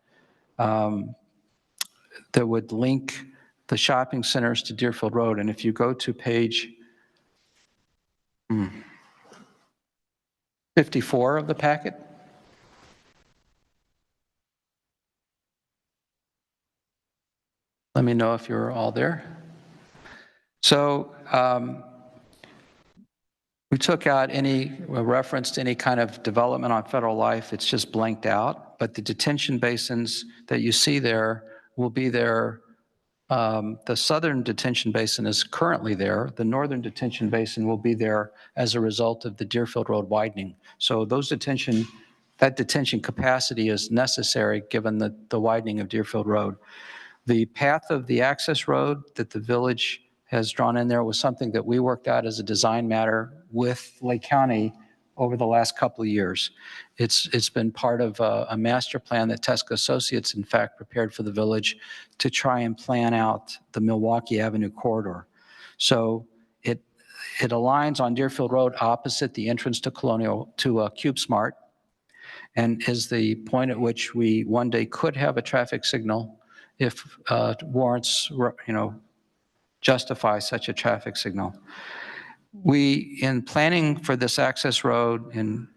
that would link the shopping centers to Deerfield Road. And if you go to page 54 of the packet, let me know if you're all there. So we took out any reference to any kind of development on Federal Life. It's just blanked out. But the detention basins that you see there will be there. The southern detention basin is currently there. The northern detention basin will be there as a result of the Deerfield Road widening. So that detention capacity is necessary given the widening of Deerfield Road. The path of the access road that the village has drawn in there was something that we worked out as a design matter with Lake County over the last couple of years. It's been part of a master plan that Tesca Associates, in fact, prepared for the village to try and plan out the Milwaukee Avenue corridor. So it aligns on Deerfield Road opposite the entrance to CubeSmart, and is the point at which we one day could have a traffic signal if warrants, justify such a traffic signal. We, in planning for this access road and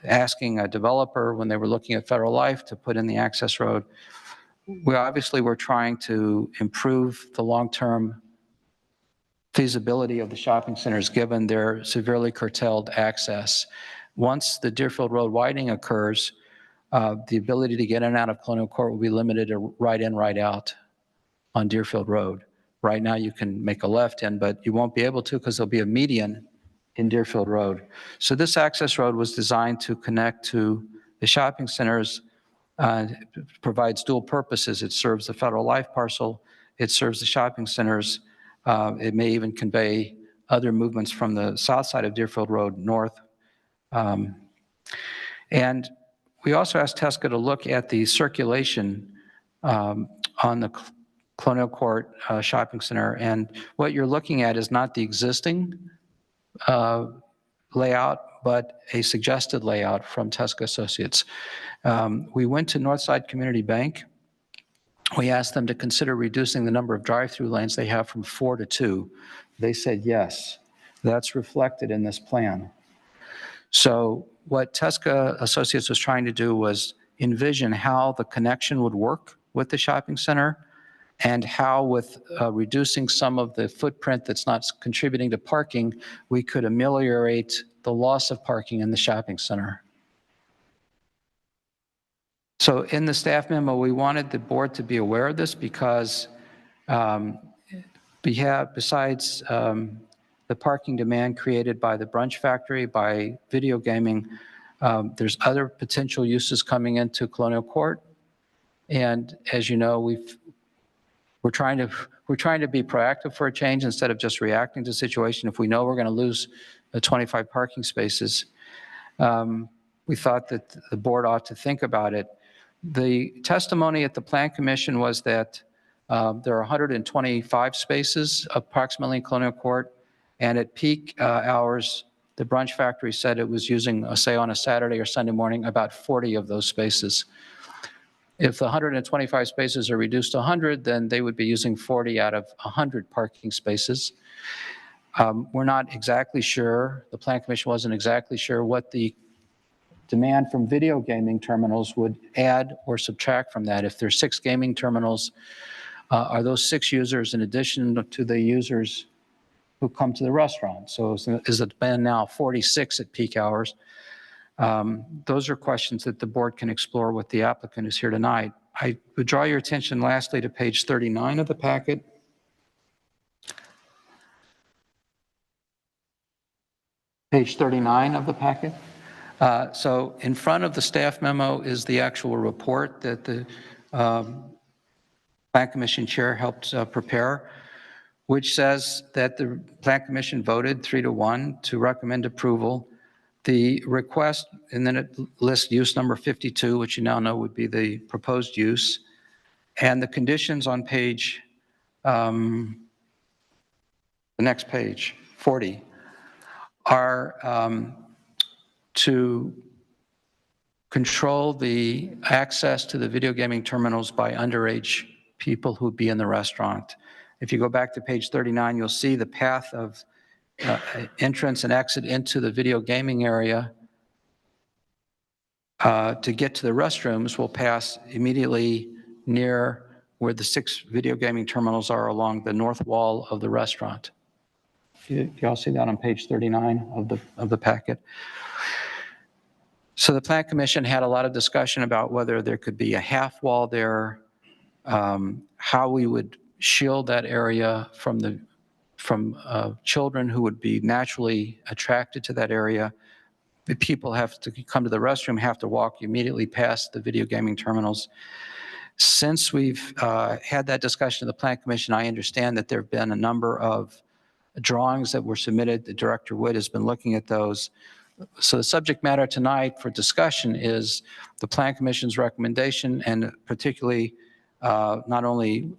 asking a developer when they were looking at Federal Life to put in the access road, we obviously were trying to improve the long-term feasibility of the shopping centers given their severely curtailed access. Once the Deerfield Road widening occurs, the ability to get in and out of Colonial Court will be limited to right in, right out on Deerfield Road. Right now you can make a left in, but you won't be able to because there'll be a median in Deerfield Road. So this access road was designed to connect to the shopping centers, provides dual purposes. It serves the Federal Life parcel, it serves the shopping centers. It may even convey other movements from the south side of Deerfield Road north. And we also asked Tesca to look at the circulation on the Colonial Court Shopping Center. And what you're looking at is not the existing layout, but a suggested layout from Tesca Associates. We went to Northside Community Bank. We asked them to consider reducing the number of drive-through lanes they have from 4 to 2. They said yes. That's reflected in this plan. So what Tesca Associates was trying to do was envision how the connection would work with the shopping center and how with reducing some of the footprint that's not contributing to parking, we could ameliorate the loss of parking in the shopping center. So in the staff memo, we wanted the board to be aware of this because we have, besides the parking demand created by the brunch factory, by video gaming, there's other potential uses coming into Colonial Court. And as you know, we're trying to be proactive for a change instead of just reacting to the situation. If we know we're going to lose 25 parking spaces, we thought that the board ought to think about it. The testimony at the Plan Commission was that there are 125 spaces approximately in Colonial Court, and at peak hours, the brunch factory said it was using, say on a Saturday or Sunday morning, about 40 of those spaces. If the 125 spaces are reduced to 100, then they would be using 40 out of 100 parking spaces. We're not exactly sure, the Plan Commission wasn't exactly sure what the demand from video gaming terminals would add or subtract from that. If there's 6 gaming terminals, are those 6 users in addition to the users who come to the restaurant? So is it been now 46 at peak hours? Those are questions that the board can explore with the applicant who's here tonight. I would draw your attention lastly to page 39 of the packet. Page 39 of the packet. So in front of the staff memo is the actual report that the Plan Commission chair helped prepare, which says that the Plan Commission voted 3-1 to recommend approval. The request, and then it lists use number 52, which you now know would be the proposed use, and the conditions on page, the next page, 40, are to control the access to the video gaming terminals by underage people who'd be in the restaurant. If you go back to page 39, you'll see the path of entrance and exit into the video gaming area. To get to the restrooms will pass immediately near where the 6 video gaming terminals are along the north wall of the restaurant. You all see that on page 39 of the packet? So the Plan Commission had a lot of discussion about whether there could be a half wall there, how we would shield that area from children who would be naturally attracted to that area. The people have to come to the restroom, have to walk immediately past the video gaming terminals. Since we've had that discussion of the Plan Commission, I understand that there have been a number of drawings that were submitted. The Director Wood has been looking at those. So the subject matter tonight for discussion is the Plan Commission's recommendation, and particularly not only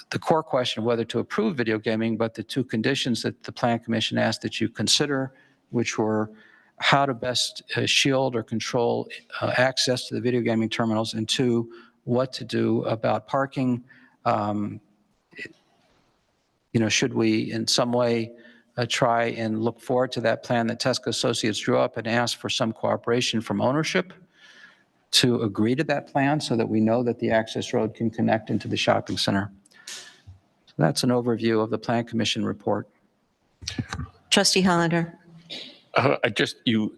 the core question of whether to approve video gaming, but the 2 conditions that the Plan Commission asked that you consider, which were how to best shield or control access to the video gaming terminals, and 2, what to do about parking. Should we in some way try and look forward to that plan that Tesco Associates drew up and ask for some cooperation from ownership to agree to that plan so that we know that the access road can connect into the shopping center. So that's an overview of the Plan Commission report. Trustee Hollander.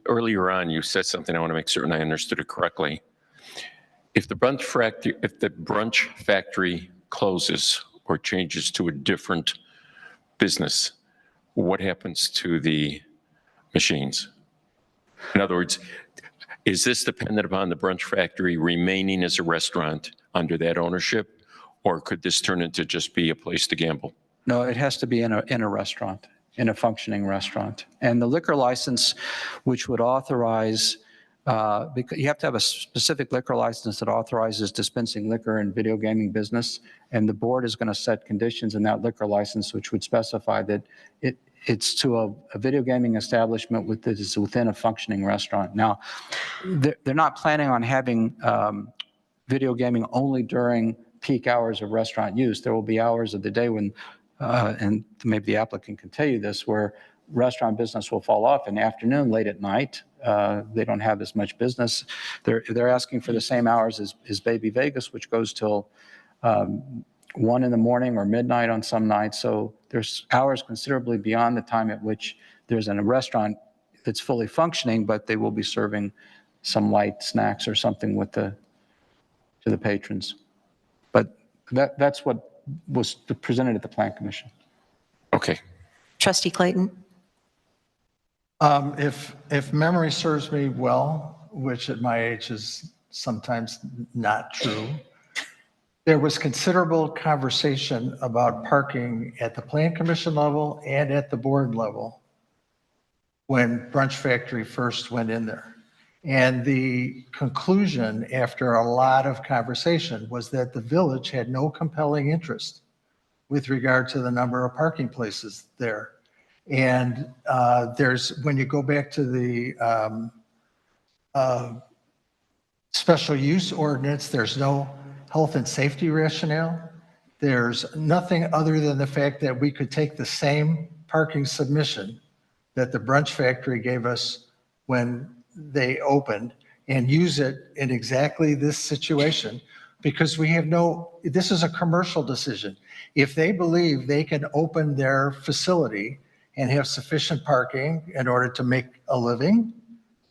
Earlier on, you said something, I want to make certain I understood it correctly. If the brunch factory closes or changes to a different business, what happens to the machines? In other words, is this dependent upon the brunch factory remaining as a restaurant under that ownership, or could this turn into just be a place to gamble? No, it has to be in a restaurant, in a functioning restaurant. And the liquor license, which would authorize, because you have to have a specific liquor license that authorizes dispensing liquor in video gaming business, and the board is going to set conditions in that liquor license which would specify that it's to a video gaming establishment that is within a functioning restaurant. Now, they're not planning on having video gaming only during peak hours of restaurant use. There will be hours of the day when, and maybe the applicant can tell you this, where restaurant business will fall off in the afternoon, late at night. They don't have as much business. They're asking for the same hours as Baby Vegas, which goes till 1 in the morning or midnight on some nights. So there's hours considerably beyond the time at which there's a restaurant that's fully functioning, but they will be serving some light snacks or something to the patrons. But that's what was presented at the Plan Commission. Okay. Trustee Clayton. If memory serves me well, which at my age is sometimes not true, there was considerable conversation about parking at the Plan Commission level and at the board level when Brunch Factory first went in there. And the conclusion after a lot of conversation was that the village had no compelling interest with regard to the number of parking places there. And when you go back to the special use ordinance, there's no health and safety rationale. There's nothing other than the fact that we could take the same parking submission that the Brunch Factory gave us when they opened and use it in exactly this situation, because this is a commercial decision. If they believe they can open their facility and have sufficient parking in order to make a living,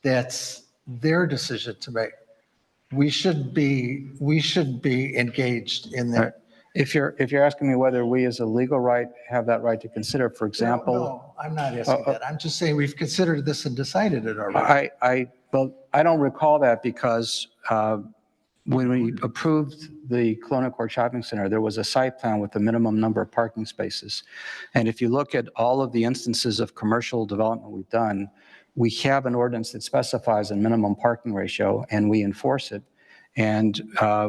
that's their decision to make. We should be engaged in that. If you're asking me whether we as a legal right have that right to consider, for example. No, I'm not asking that. I'm just saying we've considered this and decided it already. I don't recall that because when we approved the Colonial Court Shopping Center, there was a site plan with a minimum number of parking spaces. And if you look at all of the instances of commercial development we've done, we have an ordinance that specifies a minimum parking ratio and we enforce it. And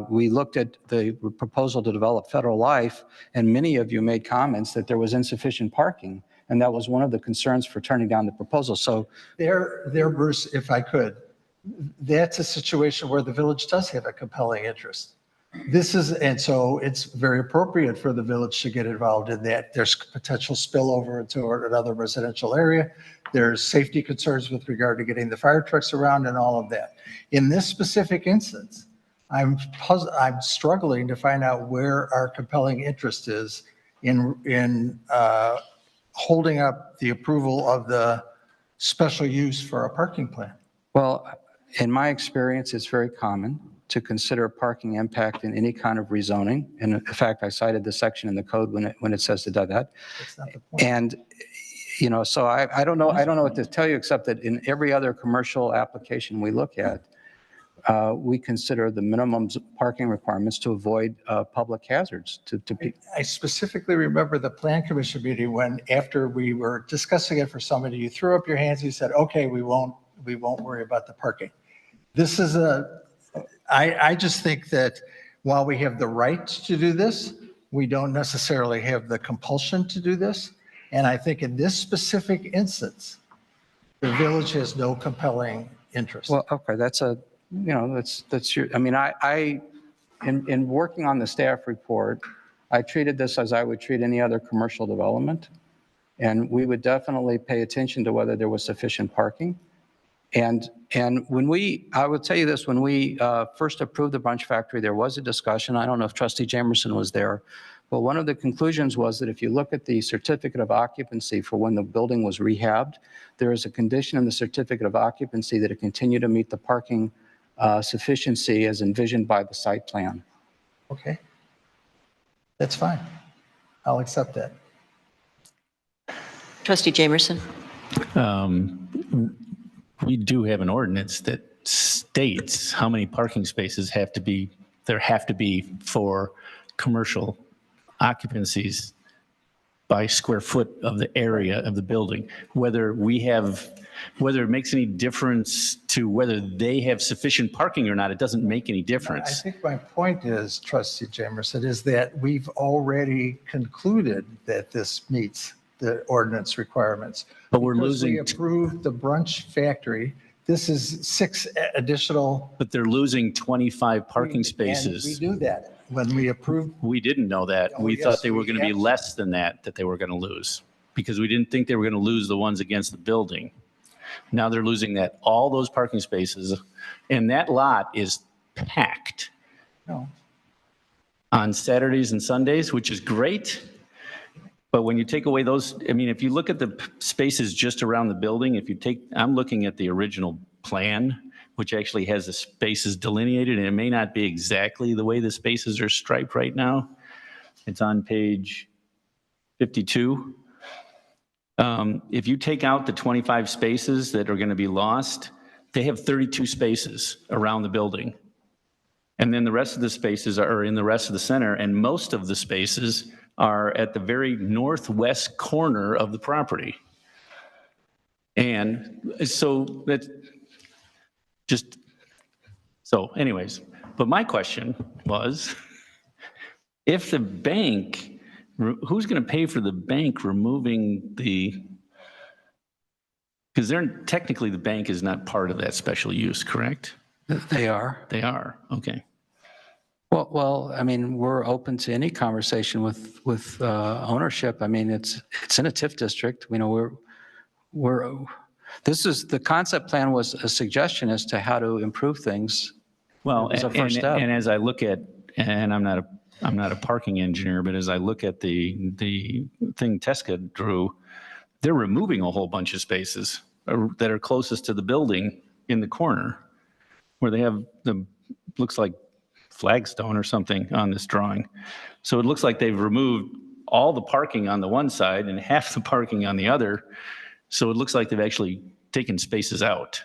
we looked at the proposal to develop Federal Life, and many of you made comments that there was insufficient parking. And that was one of the concerns for turning down the proposal. So Bruce, if I could, that's a situation where the village does have a compelling interest. And so it's very appropriate for the village to get involved in that. There's potential spillover into another residential area. There's safety concerns with regard to getting the fire trucks around and all of that. In this specific instance, I'm struggling to find out where our compelling interest is in holding up the approval of the special use for a parking plan. Well, in my experience, it's very common to consider parking impact in any kind of rezoning. And in fact, I cited the section in the code when it says to do that. That's not the point. And, you know, so I don't know what to tell you, except that in every other commercial application we look at, we consider the minimum parking requirements to avoid public hazards. I specifically remember the Plan Commission meeting when, after we were discussing it for somebody, you threw up your hands, you said, okay, we won't worry about the parking. This is I just think that while we have the right to do this, we don't necessarily have the compulsion to do this. And I think in this specific instance, the village has no compelling interest. Well, okay, that's your, I mean, in working on the staff report, I treated this as I would treat any other commercial development. And we would definitely pay attention to whether there was sufficient parking. And I would tell you this, when we first approved the Brunch Factory, there was a discussion. I don't know if Trustee Jamerson was there, but one of the conclusions was that if you look at the certificate of occupancy for when the building was rehabbed, there is a condition in the certificate of occupancy that it continue to meet the parking sufficiency as envisioned by the site plan. Okay. That's fine. I'll accept that. Trustee Jamerson. We do have an ordinance that states how many parking spaces there have to be for commercial occupancies by square foot of the area of the building. Whether it makes any difference to whether they have sufficient parking or not, it doesn't make any difference. I think my point is, Trustee Jamerson, is that we've already concluded that this meets the ordinance requirements. But we're Because losing. we approved the Brunch Factory. This is 6 additional. But they're losing 25 parking spaces. And we knew that when we approved. We didn't know that. Oh, We yes, thought they were we going to be have. less than that they were going to lose, because we didn't think they were going to lose the ones against the building. Now they're losing all those parking spaces, and that lot is packed No. on Saturdays and Sundays, which is great. But when you take away those, I mean, if you look at the spaces just around the building, I'm looking at the original plan, which actually has the spaces delineated, and it may not be exactly the way the spaces are striped right now. It's on page 52. If you take out the 25 spaces that are going to be lost, they have 32 spaces around the building. And then the rest of the spaces are in the rest of the center, and most of the spaces are at the very northwest corner of the property. And so that's just, so anyways, but my question was, if the bank, who's going to pay for the bank removing because technically the bank is not part of that special use, correct? They are. They are, okay. Well, I mean, we're open to any conversation with ownership. I mean, it's in a TIF district. You know, the concept plan was a suggestion as to how to improve things. Well, as a first step. and as I look at, and I'm not a parking engineer, but as I look at the thing Tesca drew, they're removing a whole bunch of spaces that are closest to the building in the corner, where they have looks like flagstone or something on this drawing. So it looks like they've removed all the parking on the one side and half the parking on the other. So it looks like they've actually taken spaces out.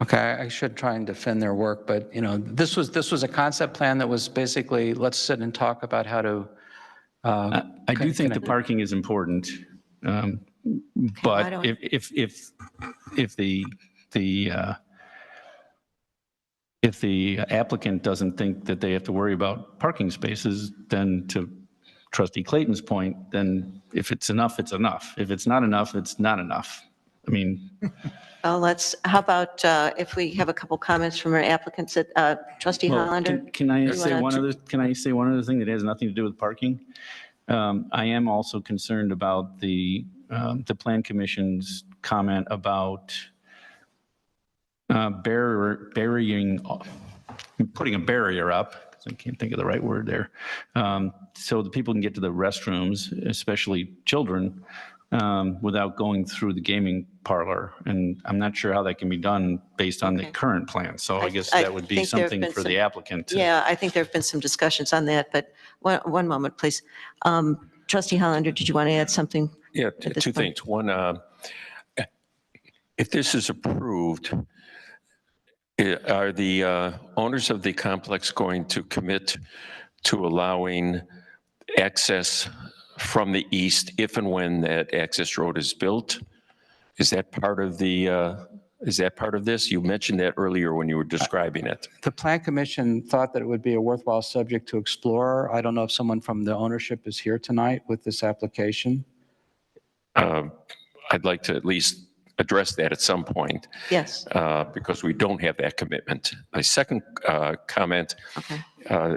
Okay, I should try and defend their work, but you know, this was a concept plan that was basically, let's sit and talk about how to. I do think the parking is important, but if the applicant doesn't think that they have to worry about parking spaces, then to Trustee Clayton's point, then if it's enough, it's enough. If it's not enough, it's not enough. mean, Well, how about if we have a couple comments from our applicants, trustee well, Hollander? can I you say wanna can I say one other thing that has nothing to do with parking? I am also concerned about the Plan Commission's comment about putting a barrier up, 'cause I can't think of the right word there, so that people can get to the restrooms, especially children, without going through the gaming parlor. And I'm not sure how that can be done based on the Okay. current plan. So I guess I that would be think there have something been for some- the applicant to. Yeah, I think there have been some discussions on that, but one moment, please. Trustee Hollander, did you want to add something? Yeah, at this two point? things. One, if this is approved, are the owners of the complex going to commit to allowing access from the east if and when that access road is built? Is that part of this? You mentioned that earlier when you were describing it. The Plan Commission thought that it would be a worthwhile subject to explore. I don't know if someone from the ownership is here tonight with this application. I'd like to at least address that at some point. Yes. Because we don't have that commitment. My second comment Okay.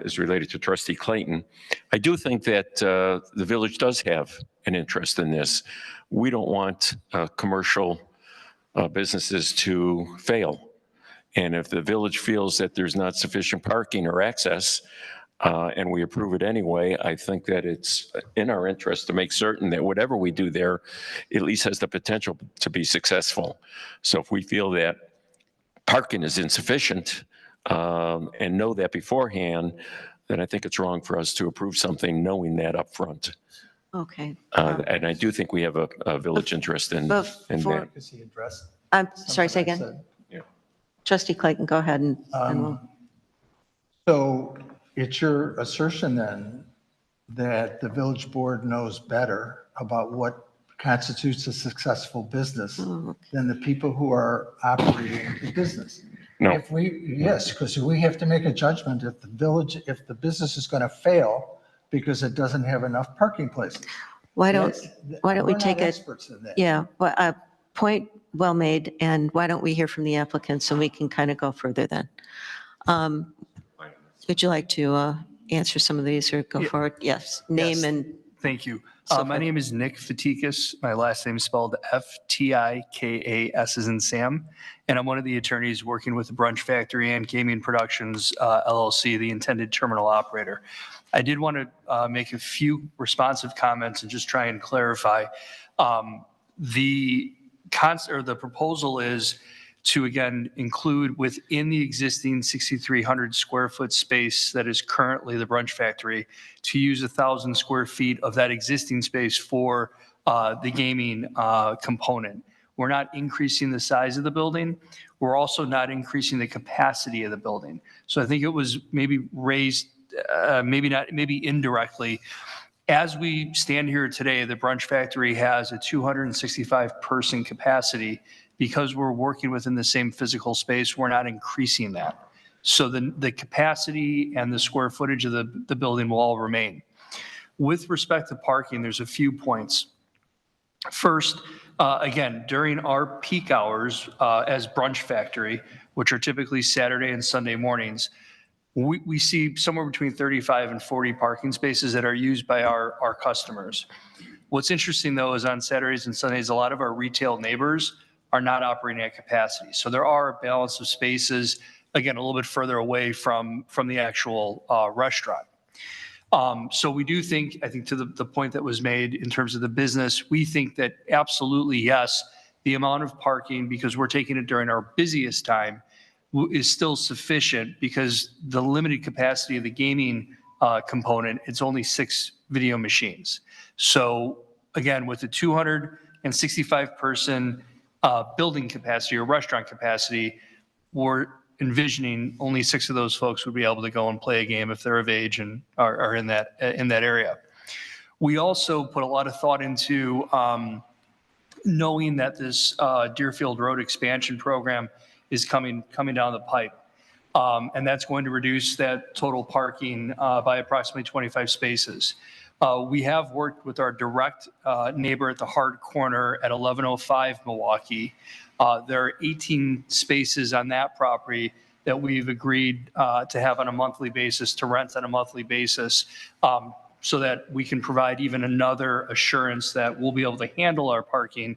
is related to Trustee Clayton. I do think that the village does have an interest in this. We don't want commercial businesses to fail. And if the village feels that there's not sufficient parking or access, and we approve it anyway, I think that it's in our interest to make certain that whatever we do there at least has the potential to be successful. So if we feel that parking is insufficient and know that beforehand, then I think it's wrong for us to approve something knowing that up front. Okay. And I do think we have a village interest in that. Because he addressed. I'm sorry, say something I again. said. Trustee Clayton, go ahead and we'll. So it's your assertion then that the village board knows better about what constitutes a successful business than the people who are operating the business? No. Yes, because we have to make a judgment if the business is going to fail because it doesn't have enough parking places. Why don't we We're take not it? experts in that. Yeah, well, point well made, and why don't we hear from the applicants and we can kind of go further then? Would you like to answer some of these or go forward? Yes, name Yes. and. Thank you. So My forth. name is Nick Fatikas. My last name is spelled F-T-I-K-A-S as in Sam. And I'm one of the attorneys working with the Brunch Factory and Gaming Productions LLC, the intended terminal operator. I did want to make a few responsive comments and just try and clarify. The proposal is to, again, include within the existing 6,300 square foot space that is currently the Brunch Factory, to use 1,000 square feet of that existing space for the gaming component. We're not increasing the size of the building. We're also not increasing the capacity of the building. So I think it was maybe raised, maybe indirectly. As we stand here today, the Brunch Factory has a 265 person capacity. Because we're working within the same physical space, we're not increasing that. So the capacity and the square footage of the building will all remain. With respect to parking, there's a few points. First, again, during our peak hours as Brunch Factory, which are typically Saturday and Sunday mornings, we see somewhere between 35 and 40 parking spaces that are used by our customers. What's interesting, though, is on Saturdays and Sundays, a lot of our retail neighbors are not operating at capacity. So there are a balance of spaces, again, a little bit further away from the actual restaurant. So we do think, I think to the point that was made in terms of the business, we think that absolutely, yes, the amount of parking, because we're taking it during our busiest time, is still sufficient because the limited capacity of the gaming component, it's only 6 video machines. So again, with the 265 person building capacity or restaurant capacity, we're envisioning only 6 of those folks would be able to go and play a game if they're of age and are in that area. We also put a lot of thought into knowing that this Deerfield Road expansion program is coming down the pipe. And that's going to reduce that total parking by approximately 25 spaces. We have worked with our direct neighbor at the hard corner at 1105 Milwaukee. There are 18 spaces on that property that we've agreed to have on a monthly basis, to rent on a monthly basis, so that we can provide even another assurance that we'll be able to handle our parking.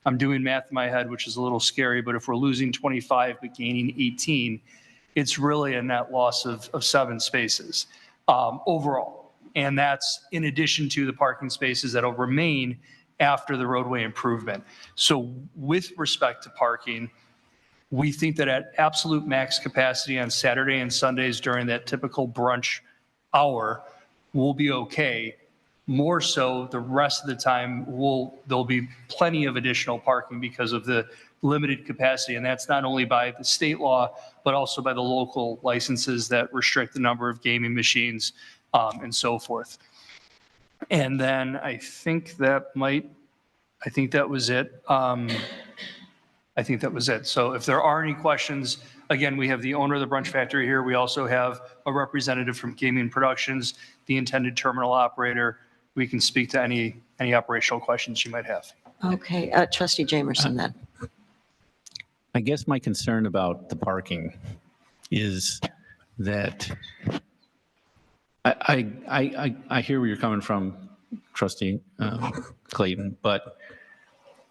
I'm doing math in my head, which is a little scary, but if we're losing 25 but gaining 18, it's really a net loss of 7 spaces overall. And that's in addition to the parking spaces that'll remain after the roadway improvement. So with respect to parking, we think that at absolute max capacity on Saturday and Sundays during that typical brunch hour, we'll be okay. More so, the rest of the time, there'll be plenty of additional parking because of the limited capacity. And that's not only by the state law, but also by the local licenses that restrict the number of gaming machines and so forth. And then I think that was it. I think that was it. So if there are any questions, again, we have the owner of the Brunch Factory here. We also have a representative from Gaming Productions, the intended terminal operator. We can speak to any operational questions you might have. Okay, trustee Jamerson then. I guess my concern about the parking is that I hear where you're coming from, trustee Clayton, but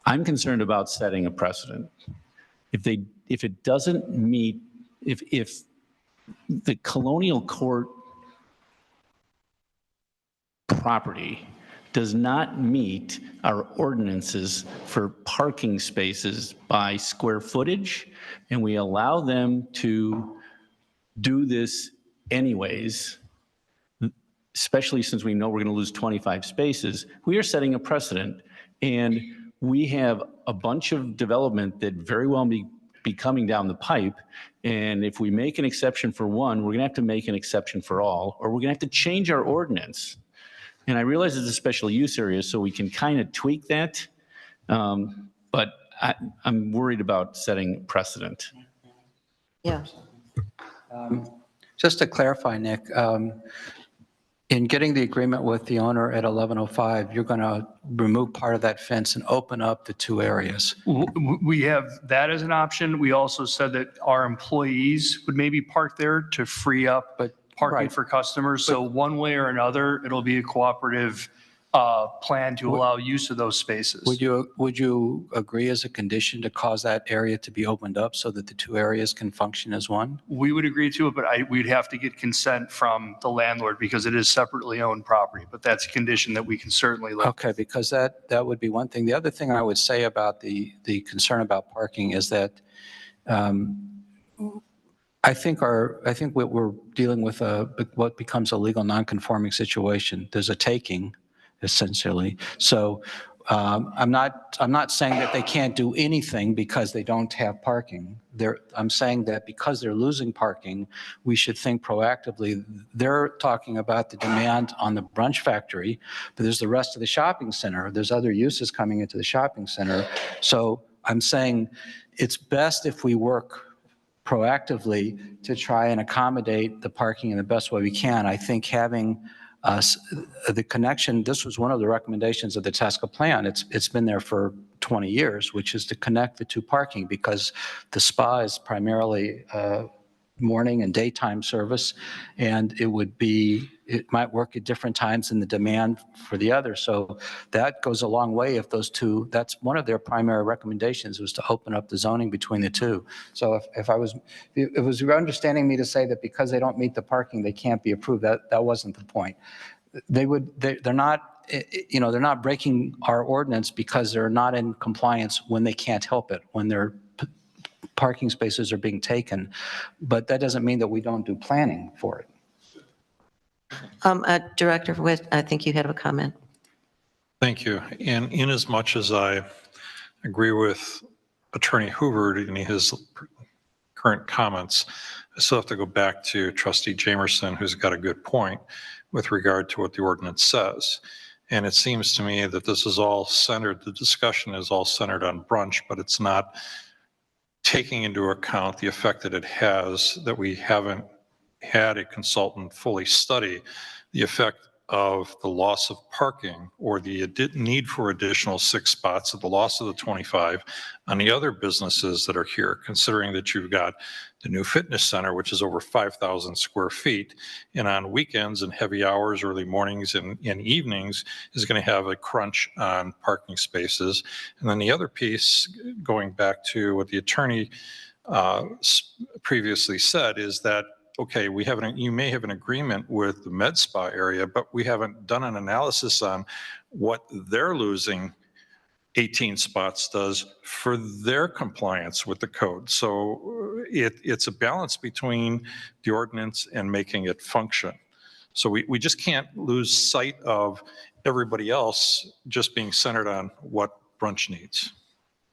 I'm concerned about setting a precedent. If it doesn't meet, if the Colonial Court property does not meet our ordinances for parking spaces by square footage, and we allow them to do this anyways, especially since we know we're going to lose 25 spaces, we are setting a precedent. And we have a bunch of development that very well be coming down the pipe. And if we make an exception for one, we're going to have to make an exception for all, or we're going to have to change our ordinance. And I realize it's a special use area, so we can kind of tweak that. But I'm worried about setting precedent. Yeah. Just to clarify, Nick, in getting the agreement with the owner at 1105, you're going to remove part of that fence and open up the 2 areas. We have that as an option. We also said that our employees would maybe park there to free up parking for customers. So one way or another, it'll be a cooperative plan to allow use of those spaces. Would you agree as a condition to cause that area to be opened up so that the 2 areas can function as one? We would agree to it, but we'd have to get consent from the landlord because it is separately owned property. But that's a condition that we can certainly look. Okay, because that would be one thing. The other thing I would say about the concern about parking is that I think what we're dealing with what becomes a legal non-conforming situation. There's a taking, essentially. So I'm not saying that they can't do anything because they don't have parking. I'm saying that because they're losing parking, we should think proactively. They're talking about the demand on the Brunch Factory, but there's the rest of the shopping center. There's other uses coming into the shopping center. So I'm saying it's best if we work proactively to try and accommodate the parking in the best way we can. I think having the connection, this was one of the recommendations of the TSCA plan. It's been there for 20 years, which is to connect the 2 parking because the spa is primarily morning and daytime service, and it might work at different times in the demand for the other. So that goes a long way if those 2, that's one of their primary recommendations was to open up the zoning between the 2. So if it was your understanding me to say that because they don't meet the parking, they can't be approved, that wasn't the point. They're not breaking our ordinance because they're not in compliance when they can't help it, when their parking spaces are being taken. But that doesn't mean that we don't do planning for it. Director Witt, I think you had a comment. Thank you. And in as much as I agree with Attorney Hoover in his current comments, I still have to go back to Trustee Jamerson, who's got a good point with regard to what the ordinance says. And it seems to me that this is all centered, the discussion is all centered on brunch, but it's not taking into account the effect that it has, that we haven't had a consultant fully study the effect of the loss of parking or the need for additional 6 spots at the loss of the 25 on the other businesses that are here, considering that you've got the new fitness center, which is over 5,000 square feet, and on weekends and heavy hours, early mornings and evenings is going to have a crunch on parking spaces. And then the other piece, going back to what the attorney previously said, is that okay, you may have an agreement with the med spa area, but we haven't done an analysis on what they're losing 18 spots does for their compliance with the code. So it's a balance between the ordinance and making it function. So we just can't lose sight of everybody else just being centered on what brunch needs.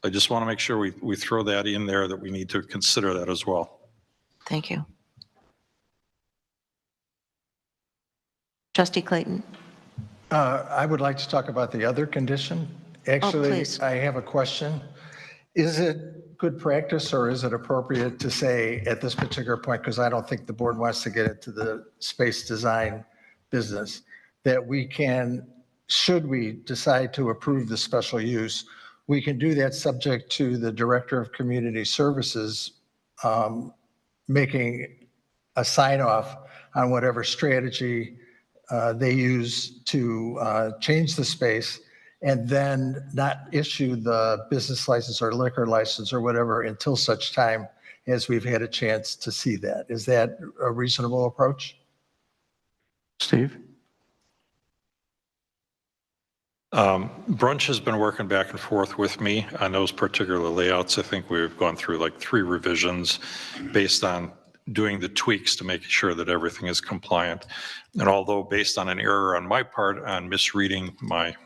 I just want to make sure we throw that in there, that we need to consider that as well. Thank you. Trustee Clayton. I would like to talk about the other condition. Actually, please. I have a question. Is it good practice or is it appropriate to say at this particular point, because I don't think the board wants to get into the space design business, that we can, should we decide to approve the special use, we can do that subject to the Director of Community Services making a sign off on whatever strategy they use to change the space, and then not issue the business license or liquor license or whatever until such time as we've had a chance to see that. Is that a reasonable approach? Steve? Brunch has been working back and forth with me on those particular layouts. I think we've gone through like 3 revisions based on doing the tweaks to make sure that everything is compliant. And although based on an error on my part on misreading my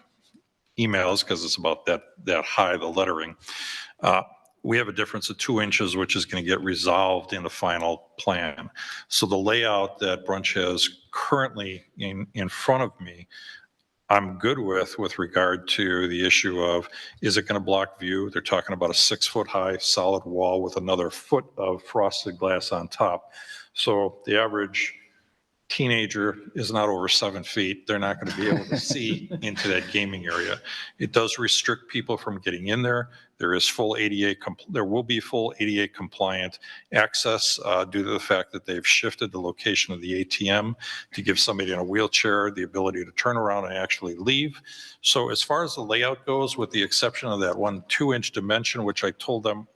emails, because it's about that high, the lettering, we have a difference of 2 inches, which is going to get resolved in the final plan. So the layout that Brunch has currently in front of me, I'm good with regard to the issue of, is it going to block view? They're talking about a 6-foot high solid wall with another foot of frosted glass on top. So the average teenager is not over 7 feet. They're not going to be able to see into that gaming area. It does restrict people from getting in there. There is full ADA, there will be full ADA compliant access due to the fact that they've shifted the location of the ATM to give somebody in a wheelchair the ability to turn around and actually leave. So as far as the layout goes, with the exception of that 1 2-inch dimension, which I told them,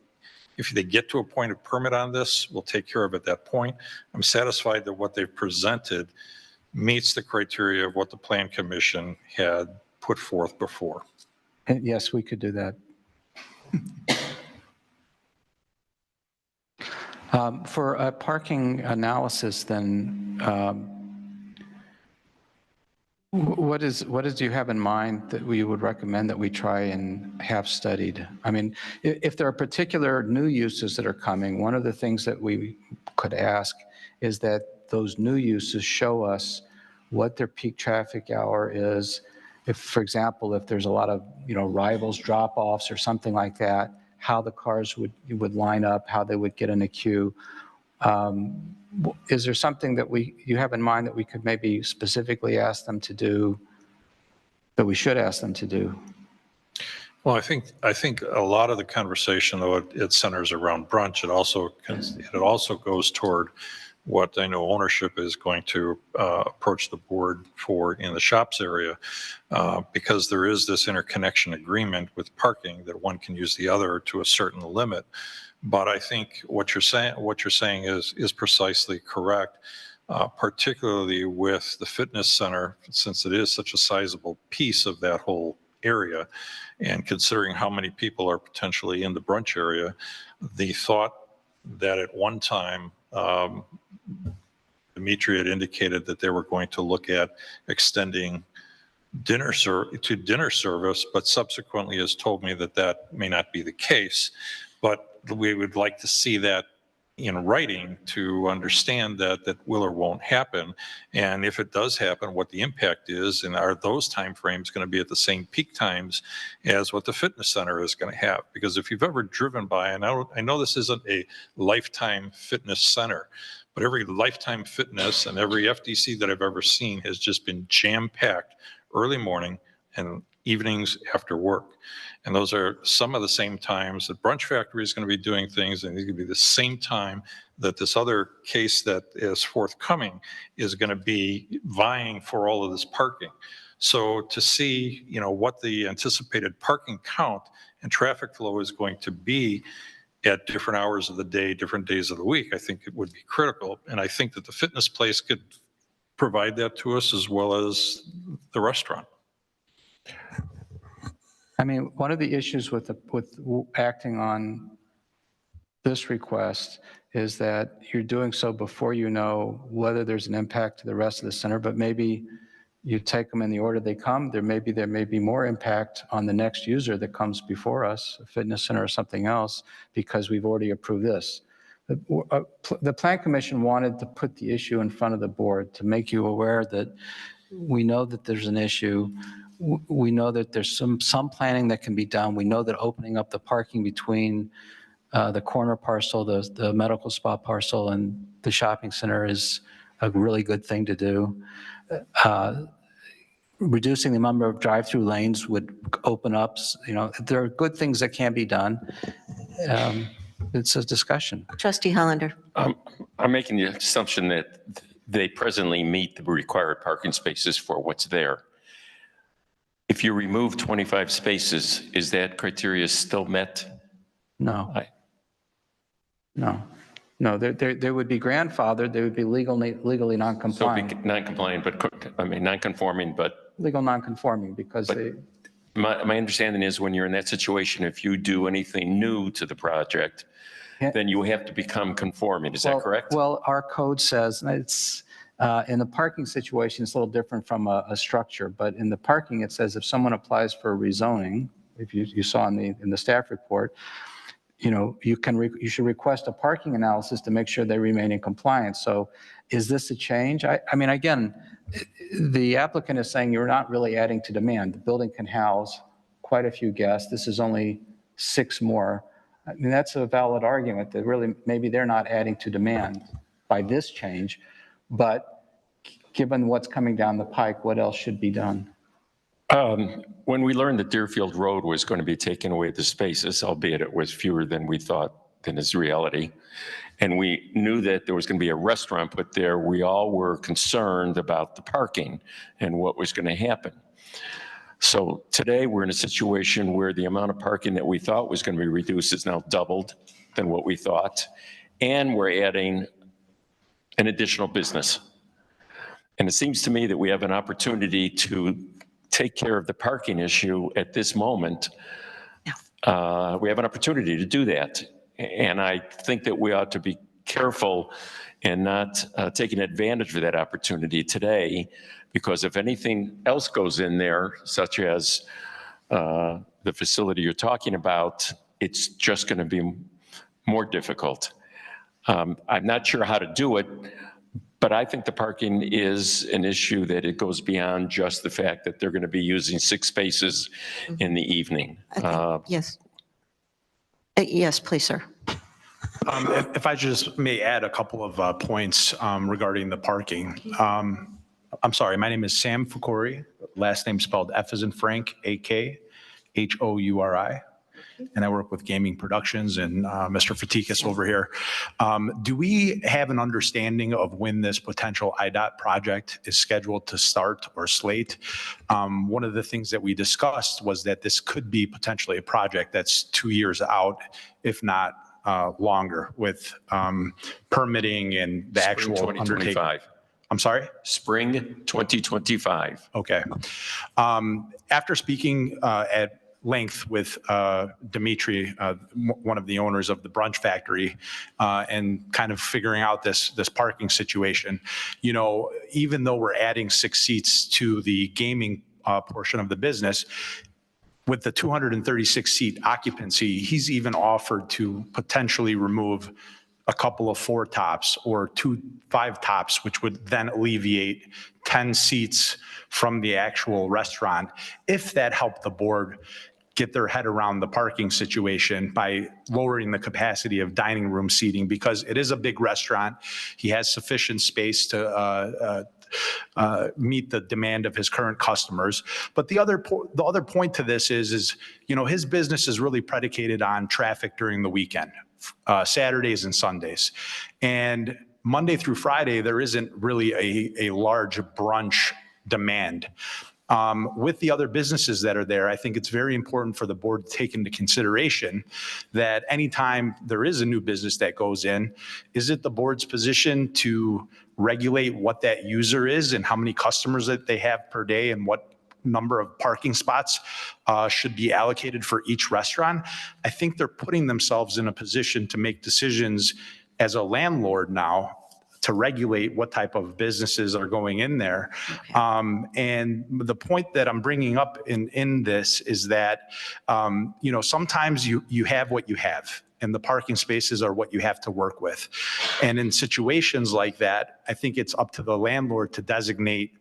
if they get to a point of permit on this, we'll take care of it at that point. I'm satisfied that what they've presented meets the criteria of what the Plan Commission had put forth before. And yes, we could do that. For a parking analysis, then, what do you have in mind that we would recommend that we try and have studied? I mean, if there are particular new uses that are coming, one of the things that we could ask is that those new uses show us what their peak traffic hour is. If, for example, if there's a lot of, rivals drop-offs or something like that, how the cars would line up, how they would get in a queue. Is there something that you have in mind that we could maybe specifically ask them to do, that we should ask them to do? Well, I think a lot of the conversation, though, it centers around Brunch. It also goes toward what I know ownership is going to approach the board for in the shops area, because there is this interconnection agreement with parking that one can use the other to a certain limit. But I think what you're saying is precisely correct, particularly with the fitness center, since it is such a sizable piece of that whole area, and considering how many people are potentially in the Brunch area, the thought that at one time, Dimitri had indicated that they were going to look at extending dinner service, but subsequently has told me that may not be the case. But we would like to see that in writing to understand that that will or won't happen. And if it does happen, what the impact is, and are those timeframes going to be at the same peak times as what the fitness center is going to have? Because if you've ever driven by, and I know this isn't a Lifetime Fitness center, but every Lifetime Fitness and every FDC that I've ever seen has just been jam-packed early morning and evenings after work. And those are some of the same times that Brunch Factory is going to be doing things, and it's going to be the same time that this other case that is forthcoming is going to be vying for all of this parking. So to see, what the anticipated parking count and traffic flow is going to be at different hours of the day, different days of the week, I think it would be critical. And I think that the fitness place could provide that to us as well as the restaurant. I mean, one of the issues with acting on this request is that you're doing so before you know whether there's an impact to the rest of the center, but maybe you take them in the order they come. There may be more impact on the next user that comes before us, a fitness center or something else, because we've already approved this. The Plan Commission wanted to put the issue in front of the board to make you aware that we know that there's an issue. We know that there's some planning that can be done. We know that opening up the parking between the corner parcel, the medical spa parcel, and the shopping center is a really good thing to do. Reducing the number of drive-through lanes would open up, there are good things that can be done. It's a discussion. Trustee Hollander. I'm making the assumption that they presently meet the required parking spaces for what's there. If you remove 25 spaces, is that criteria still met? No. No, they would be grandfathered. They would be legally non-compliant. So non-compliant, non-conforming, but. Legal non-conforming because they. My understanding is when you're in that situation, if you do anything new to the project, then you have to become conforming. Is that correct? Well, our code says it's. In the parking situation, it's a little different from a structure, but in the parking, it says if someone applies for rezoning, if you saw in the staff report, you should request a parking analysis to make sure they remain in compliance. So is this a change? I mean, again, the applicant is saying you're not really adding to demand. The building can house quite a few guests. This is only 6 more. I mean, that's a valid argument that really maybe they're not adding to demand by this change, but given what's coming down the pike, what else should be done? When we learned that Deerfield Road was going to be taking away the spaces, albeit it was fewer than we thought than is reality, and we knew that there was going to be a restaurant put there, we all were concerned about the parking and what was going to happen. So today we're in a situation where the amount of parking that we thought was going to be reduced is now doubled than what we thought, and we're adding an additional business. And it seems to me that we have an opportunity to take care of the parking issue at this moment. We have an opportunity to do that. And I think that we ought to be careful and not taking advantage of that opportunity today, because if anything else goes in there, such as the facility you're talking about, it's just going to be more difficult. I'm not sure how to do it, but I think the parking is an issue that it goes beyond just the fact that they're going to be using 6 spaces in the evening. Yes. Yes, please, sir. If I just may add a couple of points regarding the parking. I'm sorry, my name is Sam Fukuri, last name spelled F as in Frank, A-K, H-O-U-R-I. And I work with Gaming Productions and Mr. Fatikas over here. Do we have an understanding of when this potential IDOT project is scheduled to start or slate? One of the things that we discussed was that this could be potentially a project that's 2 years out, if not longer, with permitting and the actual undertaking. 2025. I'm sorry? Spring 2025. Okay. After speaking at length with Dimitri, one of the owners of the Brunch Factory, and kind of figuring out this parking situation, even though we're adding 6 seats to the gaming portion of the business, with the 236 seat occupancy, he's even offered to potentially remove a couple of 4 tops or 2 5 tops, which would then alleviate 10 seats from the actual restaurant, if that helped the board get their head around the parking situation by lowering the capacity of dining room seating, because it is a big restaurant. He has sufficient space to meet the demand of his current customers. But the other point to this is, you know, his business is really predicated on traffic during the weekend, Saturdays and Sundays. And Monday through Friday, there isn't really a large brunch demand. With the other businesses that are there, I think it's very important for the board to take into consideration that anytime there is a new business that goes in, is it the board's position to regulate what that user is and how many customers that they have per day and what number of parking spots should be allocated for each restaurant? I think they're putting themselves in a position to make decisions as a landlord now to regulate what type of businesses are going in there. And the point that I'm bringing up in this is that, you know, sometimes you have what you have, and the parking spaces are what you have to work with. And in situations like that, I think it's up to the landlord to designate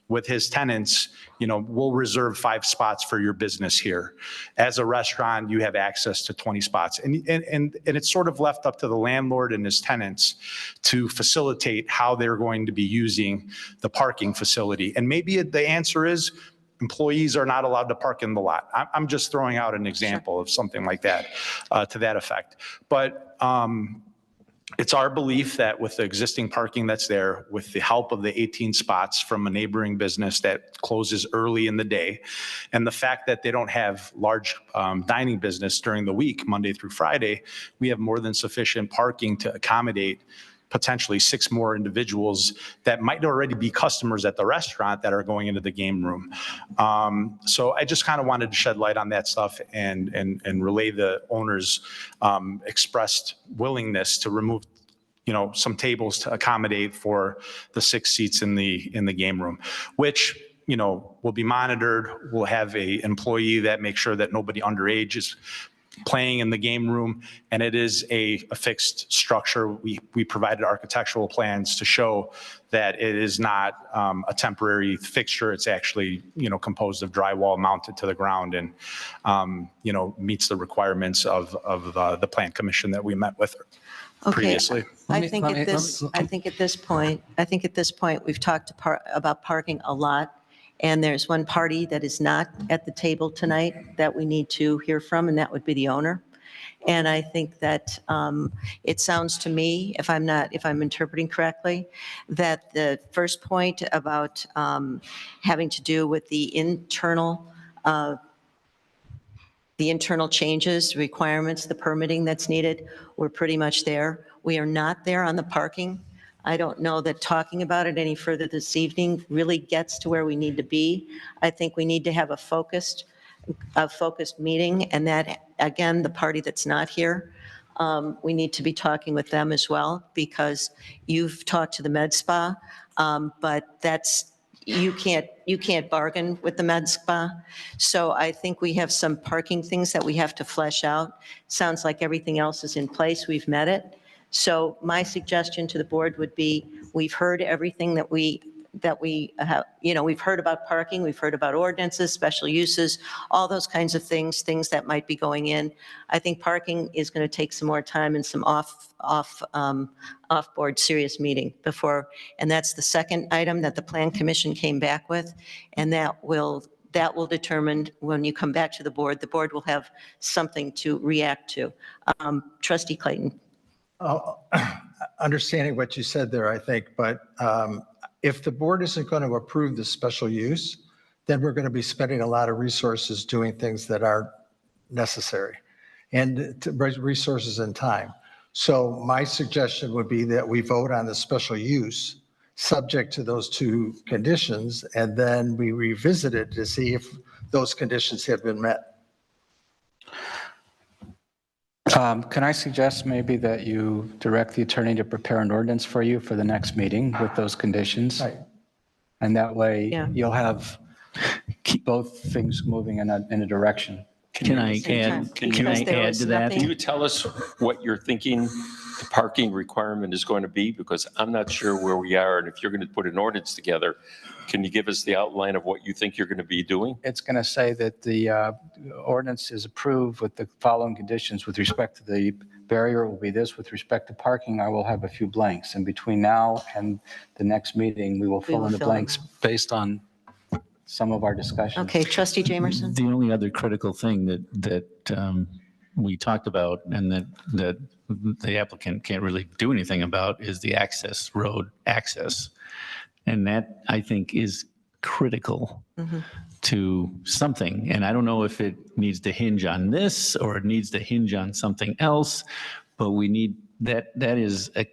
with his tenants, you know, we'll reserve 5 spots for your business here. As a restaurant, you have access to 20 spots. And it's sort of left up to the landlord and his tenants to facilitate how they're going to be using the parking facility. And maybe the answer is employees are not allowed to park in the lot. I'm just throwing out an example of something like that, to that effect. But it's our belief that with the existing parking that's there, with the help of the 18 spots from a neighboring business that closes early in the day, and the fact that they don't have large dining business during the week, Monday through Friday, we have more than sufficient parking to accommodate potentially 6 more individuals that might already be customers at the restaurant that are going into the game room. So I just kind of wanted to shed light on that stuff and relay the owner's expressed willingness to remove, you know, some tables to accommodate for the 6 seats in the game room, which, you know, will be monitored. We'll have a employee that makes sure that nobody underage is playing in the game room, and it is a fixed structure. We provided architectural plans to show that it is not a temporary fixture. It's actually, you know, composed of drywall mounted to the ground and, you know, meets the requirements of the plan commission that we met with previously. I think at this point, we've talked about parking a lot. And there's one party that is not at the table tonight that we need to hear from, and that would be the owner. And I think that it sounds to me, if I'm interpreting correctly, that the first point about having to do with the internal changes, requirements, the permitting that's needed, we're pretty much there. We are not there on the parking. I don't know that talking about it any further this evening really gets to where we need to be. I think we need to have a focused meeting, and that, again, the party that's not here, we need to be talking with them as well, because you've talked to the med spa, but you can't bargain with the med spa. So I think we have some parking things that we have to flesh out. Sounds like everything else is in place. We've met it. So my suggestion to the board would be, we've heard everything that we have, you know, we've heard about parking, we've heard about ordinances, special uses, all those kinds of things that might be going in. I think parking is going to take some more time and some off-board serious meeting before, and that's the second item that the Plan Commission came back with, and that will determine when you come back to the board will have something to react to. Trustee Clayton. Understanding what you said there, I think, but if the board isn't going to approve the special use, then we're going to be spending a lot of resources doing things that aren't necessary, and resources and time. So my suggestion would be that we vote on the special use subject to those 2 conditions, and then we revisit it to see if those conditions have been met. Can I suggest maybe that you direct the attorney to prepare an ordinance for you for the next meeting with those conditions? Right. And that way you'll have both things moving in a direction. Can I add to that? Can you tell us what you're thinking the parking requirement is going to be? Because I'm not sure where we are, and if you're going to put an ordinance together, can you give us the outline of what you think you're going to be doing? It's going to say that the ordinance is approved with the following conditions. With respect to the barrier, it will be this. With respect to parking, I will have a few blanks. And between now and the next meeting, we will fill in the blanks based on some of our discussions. Okay, trustee Jamerson? The only other critical thing that we talked about and that the applicant can't really do anything about is the road access. And that, I think, is critical to something. And I don't know if it needs to hinge on this or it needs to hinge on something else, but we need that is a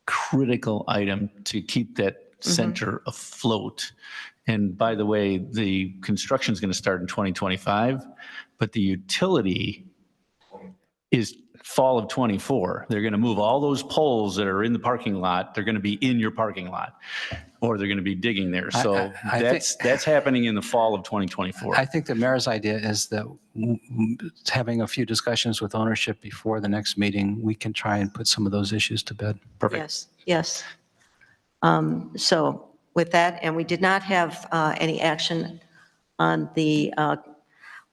critical item to keep that center afloat. And by the way, the construction is going to start in 2025, but the utility is fall of 24. They're going to move all those poles that are in the parking lot. They're going to be in your parking lot, or they're going to be digging there. So that's happening in the fall of 2024. I think the mayor's idea is that having a few discussions with ownership before the next meeting, we can try and put some of those issues to bed. Perfect. Yes. So with that, and we did not have any action on the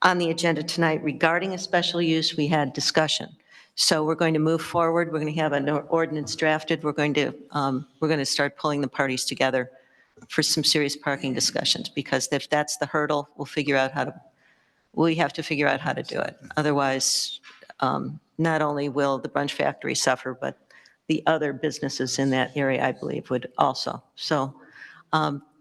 agenda tonight regarding a special use. We had discussion. So we're going to move forward. We're going to have an ordinance drafted. We're going to start pulling the parties together for some serious parking discussions, because if that's the hurdle, we have to figure out how to do it. Otherwise, not only will the Brunch Factory suffer, but the other businesses in that area, I believe, would also. So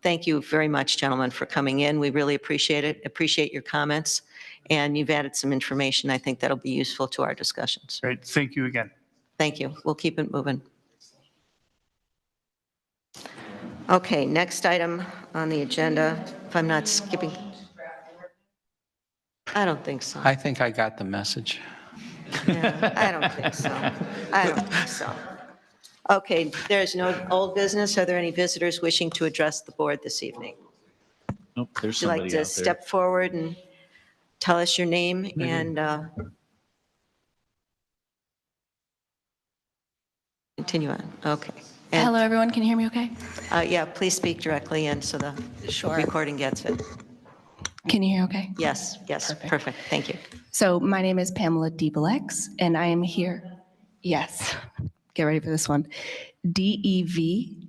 thank you very much, gentlemen, for coming in. We really appreciate it. Appreciate your comments. And you've added some information. I think that'll be useful to our discussions. Great. Thank you again. Thank you. We'll keep it moving. Okay, next item on the agenda, if I'm not skipping. I don't think so. I think I got the message. Yeah, I don't think so. Okay, there's no old business. Are there any visitors wishing to address the board this evening? Nope, there's Would you like somebody to out there. step forward and tell us your name and continue on? Okay. And, Hello, everyone. Can you hear me okay? yeah, please speak directly in so the recording gets it. Can you hear okay? Yes, perfect. Thank you. So my name is Pamela Debelex, and I am here. Yes, get ready for this one. Devaleix.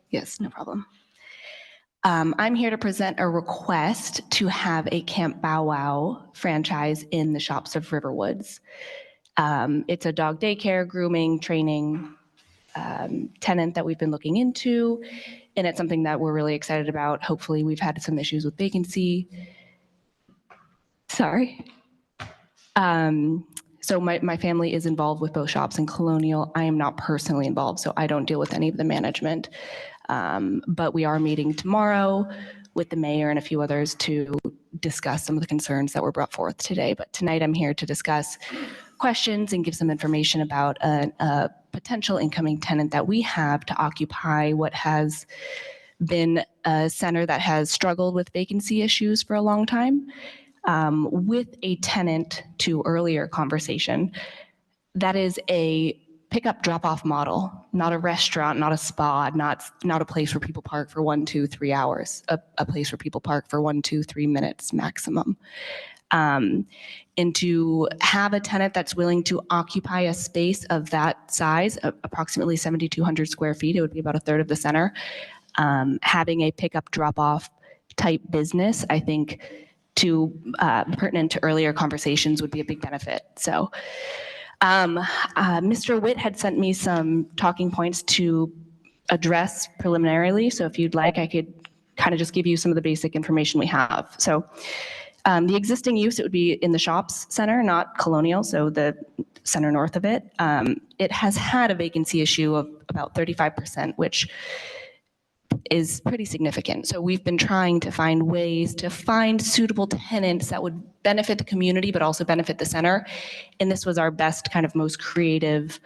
Yes, no problem. I'm here to present a request to have a Camp Bow Wow franchise in the shops of Riverwoods. It's a dog daycare, grooming, training tenant that we've been looking into, and it's something that we're really excited about. Hopefully, we've had some issues with vacancy. Sorry. So my family is involved with both shops and Colonial. I am not personally involved, so I don't deal with any of the management. But we are meeting tomorrow with the mayor and a few others to discuss some of the concerns that were brought forth today. But tonight I'm here to discuss questions and give some information about a potential incoming tenant that we have to occupy what has been a center that has struggled with vacancy issues for a long time. With a tenant, to earlier conversation, that is a pickup drop-off model, not a restaurant, not a spa, not a place where people park for 1, 2, 3 hours, a place where people park for 1, 2, 3 minutes maximum. And to have a tenant that's willing to occupy a space of that size, approximately 7,200 square feet, it would be about a third of the center, having a pickup drop-off type business, I think, pertinent to earlier conversations would be a big benefit. So Mr. Witt had sent me some talking points to address preliminarily. So if you'd like, I could kind of just give you some of the basic information we have. So the existing use, it would be in the shops center, not Colonial, so the center north of it. It has had a vacancy issue of about 35%, which is pretty significant. So we've been trying to find ways to find suitable tenants that would benefit the community, but also benefit the center. And this was our best, kind of most creative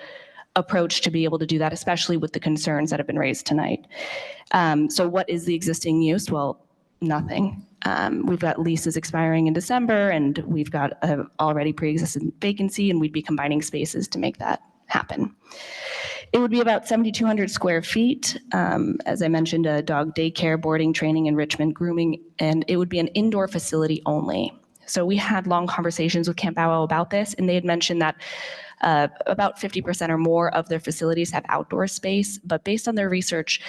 approach to be able to do that, especially with the concerns that have been raised tonight. So what is the existing use? Well, nothing. We've got leases expiring in December, and we've got an already pre-existing vacancy, and we'd be combining spaces to make that happen. It would be about 7,200 square feet. As I mentioned, a dog daycare, boarding, training, enrichment, grooming, and it would be an indoor facility only. So we had long conversations with Camp Bow Wow about this, and they had mentioned that about 50% or more of their facilities have outdoor space, but based on their research,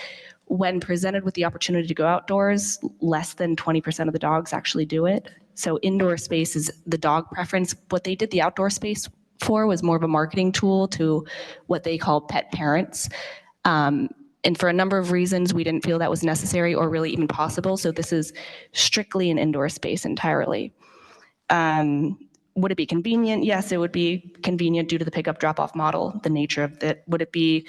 when presented with the opportunity to go outdoors, less than 20% of the dogs actually do it. So indoor space is the dog preference. What they did the outdoor space for was more of a marketing tool to what they call pet parents. And for a number of reasons, we didn't feel that was necessary or really even possible. So this is strictly an indoor space entirely. Would it be convenient? Yes, it would be convenient due to the pickup drop-off model, the nature of it. Would it be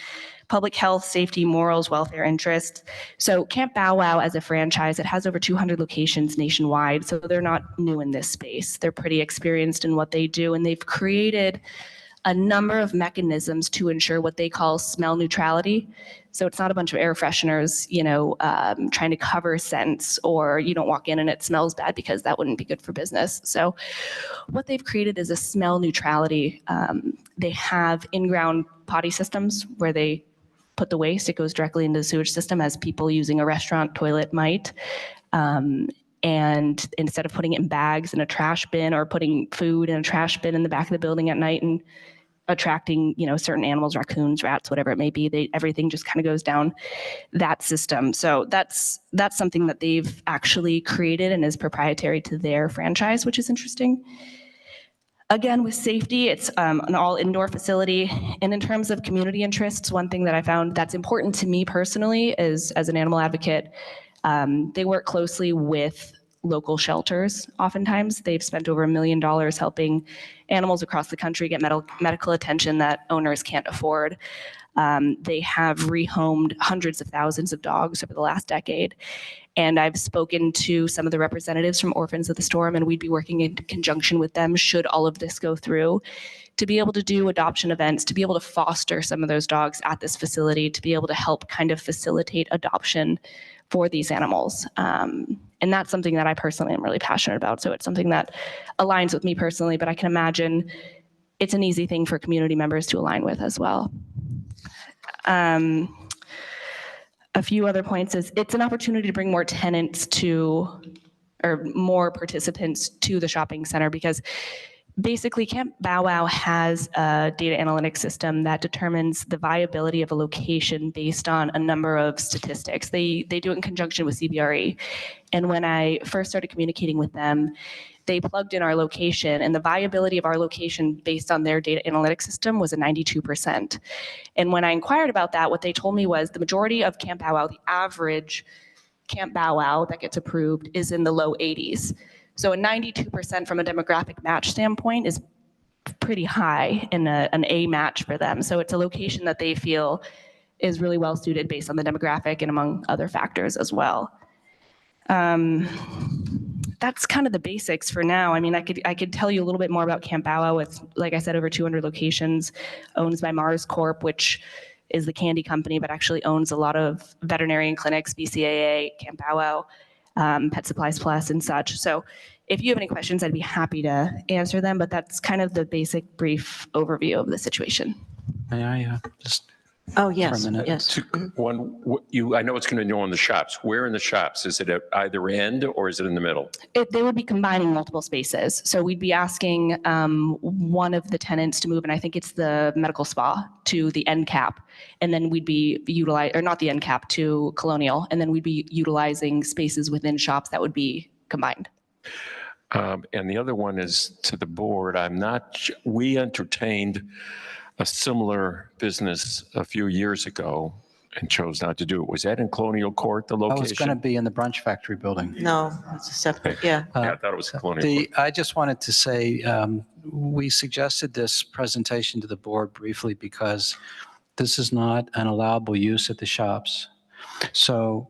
public health, safety, morals, welfare interests? So Camp Bow Wow as a franchise, it has over 200 locations nationwide, so they're not new in this space. They're pretty experienced in what they do, and they've created a number of mechanisms to ensure what they call smell neutrality. So it's not a bunch of air fresheners, trying to cover scents, or you don't walk in and it smells bad, because that wouldn't be good for business. So what they've created is a smell neutrality. They have in-ground potty systems where they put the waste, it goes directly into the sewage system as people using a restaurant toilet might. And instead of putting it in bags in a trash bin, or putting food in a trash bin in the back of the building at night and attracting, certain animals, raccoons, rats, whatever it may be, everything just kind of goes down that system. So that's something that they've actually created and is proprietary to their franchise, which is interesting. Again, with safety, it's an all indoor facility. And in terms of community interests, one thing that I found that's important to me personally is, as an animal advocate, they work closely with local shelters. Oftentimes, they've spent over $1 million helping animals across the country get medical attention that owners can't afford. They have rehomed hundreds of thousands of dogs over the last decade. And I've spoken to some of the representatives from Orphans of the Storm, and we'd be working in conjunction with them should all of this go through, to be able to do adoption events, to be able to foster some of those dogs at this facility, to be able to help kind of facilitate adoption for these animals. And that's something that I personally am really passionate about. So it's something that aligns with me personally, but I can imagine it's an easy thing for community members to align with as well. A few other points is it's an opportunity to bring more tenants or more participants to the shopping center, because basically Camp Bow Wow has a data analytics system that determines the viability of a location based on a number of statistics. They do it in conjunction with CBRE. And when I first started communicating with them, they plugged in our location, and the viability of our location based on their data analytics system was a 92%. And when I inquired about that, what they told me was the majority of Camp Bow Wow, the average Camp Bow Wow that gets approved is in the low 80s. So a 92% from a demographic match standpoint is pretty high and an A match for them. So it's a location that they feel is really well suited based on the demographic and among other factors as well. That's kind of the basics for now. I mean, I could tell you a little bit more about Camp Bow Wow. It's, like I said, over 200 locations, owned by Mars Corp, which is the candy company, but actually owns a lot of veterinarian clinics, BCAA, Camp Bow Wow, Pet Supplies Plus, and such. So if you have any questions, I'd be happy to answer them, but that's kind of the basic brief overview of the situation. May I just Oh, for a yes, minute? yes. I know it's going to go in the shops. Where in the shops? Is it at either end, or is it in the middle? They would be combining multiple spaces. So we'd be asking one of the tenants to move, and I think it's the medical spa, to the end cap. And then we'd be not the end cap, to Colonial. And then we'd be utilizing spaces within shops that would be combined. And the other one is to the board. We entertained a similar business a few years ago and chose not to do it. Was that in Colonial Court, the location? Oh, it's going to be in the Brunch Factory building. No, it's a separate, yeah. Yeah, I thought it was Colonial Court. I just wanted to say, we suggested this presentation to the board briefly because this is not an allowable use at the shops. So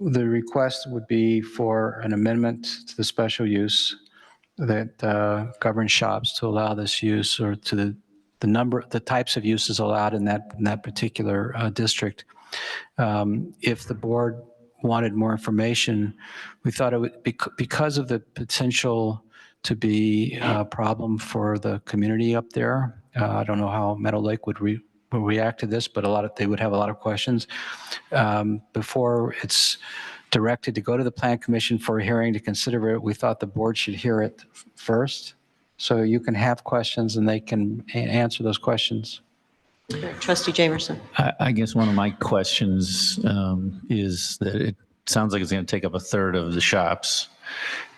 the request would be for an amendment to the special use that governs shops to allow this use, or to the types of uses allowed in that particular district. If the board wanted more information. We thought it would, because of the potential to be a problem for the community up there. I don't know how Meadow Lake would react to this, but they would have a lot of questions. Before it's directed to go to the Plan Commission for a hearing to consider it, we thought the board should hear it first. So you can have questions and they can answer those questions. Trustee Jamerson. I guess one of my questions is that it sounds like it's going to take up a third of the shops.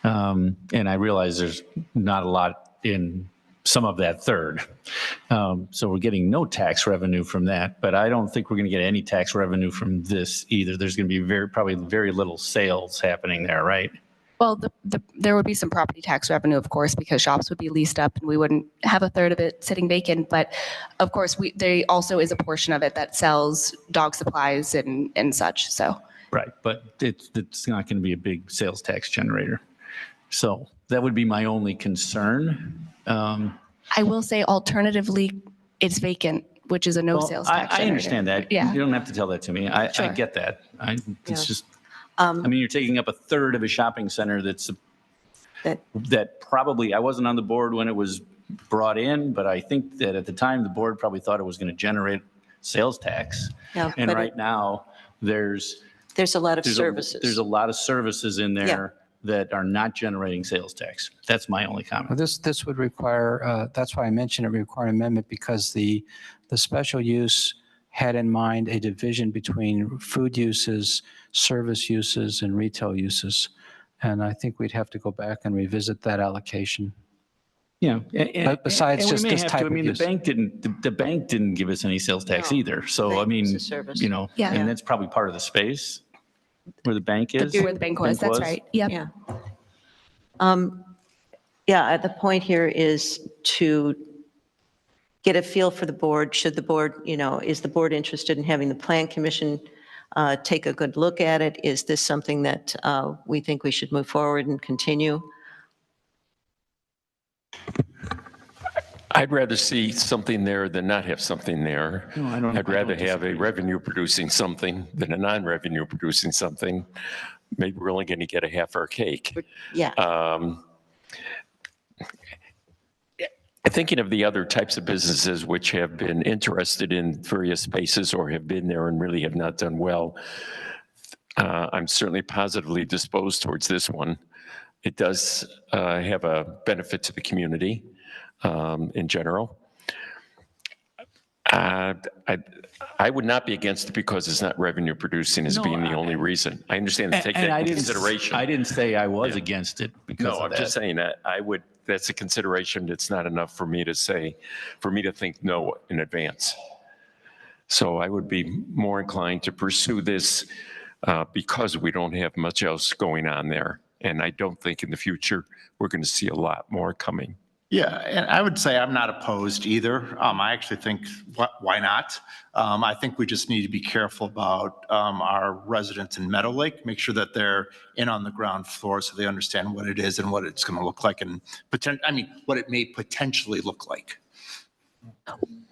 And I realize there's not a lot in some of that third. So we're getting no tax revenue from that, but I don't think we're going to get any tax revenue from this either. There's going to be probably very little sales happening there, right? Well, there would be some property tax revenue, of course, because shops would be leased up and we wouldn't have a third of it sitting vacant. But of course, there also is a portion of it that sells dog supplies and such, so. Right, but it's not going to be a big sales tax generator. So that would be my only concern. I will say alternatively, it's vacant, which is a no sales tax I generator. understand that. Yeah. You don't have to tell that to me. I Sure. get that. It's Yeah. just, I mean, you're taking up a third of a shopping center that probably, I wasn't on the board when it was brought in, but I think that at the time, the board probably thought it was going to generate sales tax. Yeah, And but right now, there's there's a lot of there's services. there's a lot of services in there that are not generating sales tax. That's my only comment. Well, this would require, that's why I mentioned it would require an amendment, because the special use had in mind a division between food uses, service uses, and retail uses. And I think we'd have to go back and revisit that allocation. Yeah. But besides just this type I mean, of use. the bank didn't give us any sales tax either. So, I mean, you know, Yeah. and that's probably part of the space where the bank is. Where the bank was, that's right. Yep. Yeah. Yeah, the point here is to get a feel for the board. Should the board, is the board interested in having the Plan Commission take a good look at it? Is this something that we think we should move forward and continue? I'd rather see something there than not have something there. No, I don't- I'd I rather don't have a revenue producing something than a non-revenue producing something. Maybe we're only going to get a half our cake. Yeah. Thinking of the other types of businesses which have been interested in various spaces or have been there and really have not done well, I'm certainly positively disposed towards this one. It does have a benefit to the community in general. I would not be against it because it's not revenue producing as No, being the only reason. I understand to take And that I into didn't, consideration. I didn't say I was against it because No, of I'm that. just saying that that's a consideration. It's not enough for me to think no in advance. So I would be more inclined to pursue this because we don't have much else going on there. And I don't think in the future, we're going to see a lot more coming. Yeah, and I would say I'm not opposed either. I actually think, why not? I think we just need to be careful about our residents in Meadow Lake, make sure that they're in on the ground floor so they understand what it is and what it's going to look like and what it may potentially look like.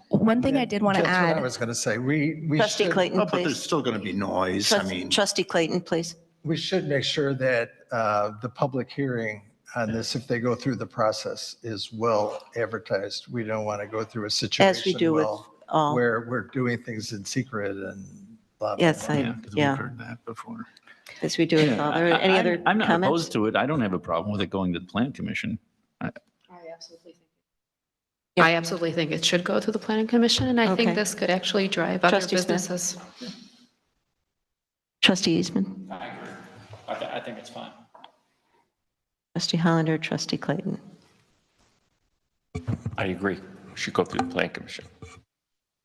One thing I did want to That's what I add, was going to say. We Trustee should- Clayton, Oh, but there's please. still going to be noise. I mean, Trustee Clayton, please. We should make sure that the public hearing on this, if they go through the process, is well advertised. We don't want to go through a situation do with all. where we're doing things in secret and blah, blah, Yes, blah. Yeah, because we've heard that before. As we do with all. Are there any other I'm not comments? opposed to it. I don't have a problem with it going to the Plan Commission. I absolutely think it should go to the Planning Commission, and I Okay. think this could actually drive other Trustee Smith? businesses. Trustee Eastman, I agree. I think it's fine. Trustee Hollander, Trustee Clayton. I agree. We should go through the Plan Commission.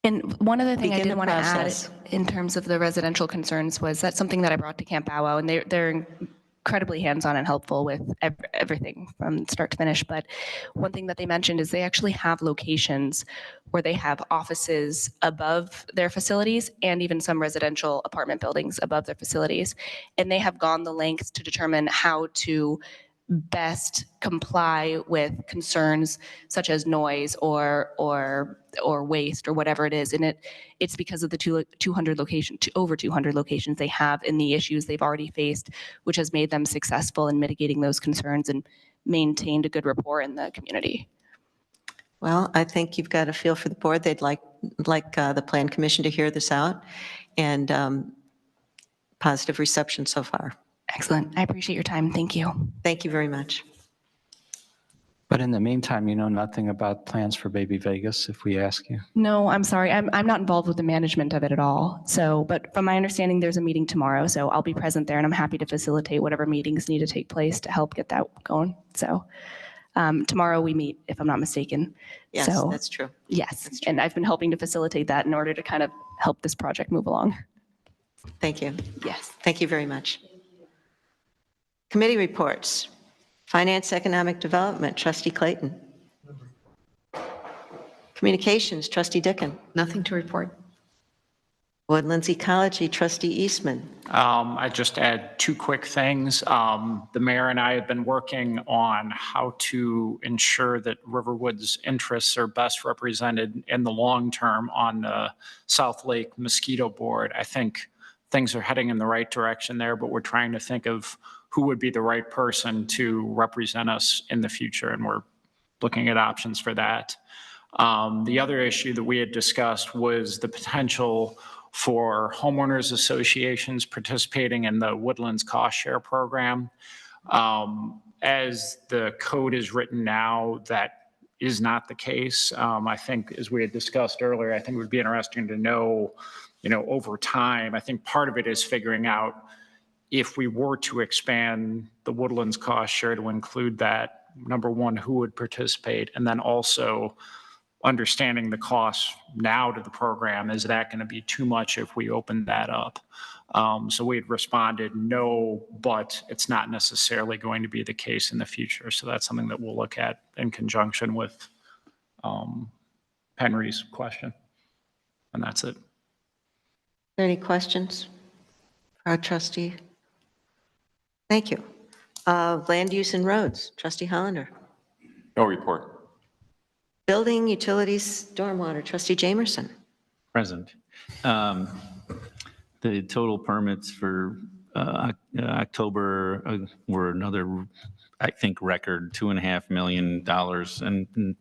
and one other thing I Begin did the want to add process. in terms of the residential concerns was that's something that I brought to Camp Bow Wow, and they're incredibly hands-on and helpful with everything from start to finish. But one thing that they mentioned is they actually have locations where they have offices above their facilities and even some residential apartment buildings above their facilities. And they have gone the lengths to determine how to best comply with concerns such as noise or waste or whatever it is. And it's because of the 200 location, over 200 locations they have and the issues they've already faced, which has made them successful in mitigating those concerns and maintained a good rapport in the community. Well, I think you've got a feel for the board. They'd like the Plan Commission to hear this out, and positive reception so far. Excellent. I appreciate your time. Thank you. Thank you very much. But in the meantime, you know nothing about plans for Baby Vegas, if we ask you? No, I'm sorry. I'm not involved with the management of it at all. So, but from my understanding, there's a meeting tomorrow, so I'll be present there, and I'm happy to facilitate whatever meetings need to take place to help get that going. So tomorrow we meet, if I'm not mistaken. Yes, So, that's true. yes, and I've been helping to facilitate that in order to kind of help this project move along. Thank you. Yes. Thank you very much. Committee reports. Finance, Economic Development, Trustee Clayton. Communications, Trustee Dickin. Nothing to report. Woodlands Ecology, Trustee Eastman. I just add two quick things. The mayor and I have been working on how to ensure that Riverwood's interests are best represented in the long term on the South Lake Mosquito Board. I think things are heading in the right direction there, but we're trying to think of who would be the right person to represent us in the future, and we're looking at options for that. The other issue that we had discussed was the potential for homeowners associations participating in the Woodlands Cost Share Program. As the code is written now, that is not the case. I think, as we had discussed earlier, I think it would be interesting to know, over time, I think part of it is figuring out if we were to expand the Woodlands Cost Share to include that, number one, who would participate, and then also understanding the cost now to the program. Is that going to be too much if we open that up? So we had responded, no, but it's not necessarily going to be the case in the future. So that's something that we'll look at in conjunction with Henry's question. And that's it. Any questions for our trustee? Thank you. Land Use and Roads, Trustee Hollander. No report. Building, Utilities, Stormwater, Trustee Jamerson. Present. The total permits for October were another, I think, record $2.5 million, and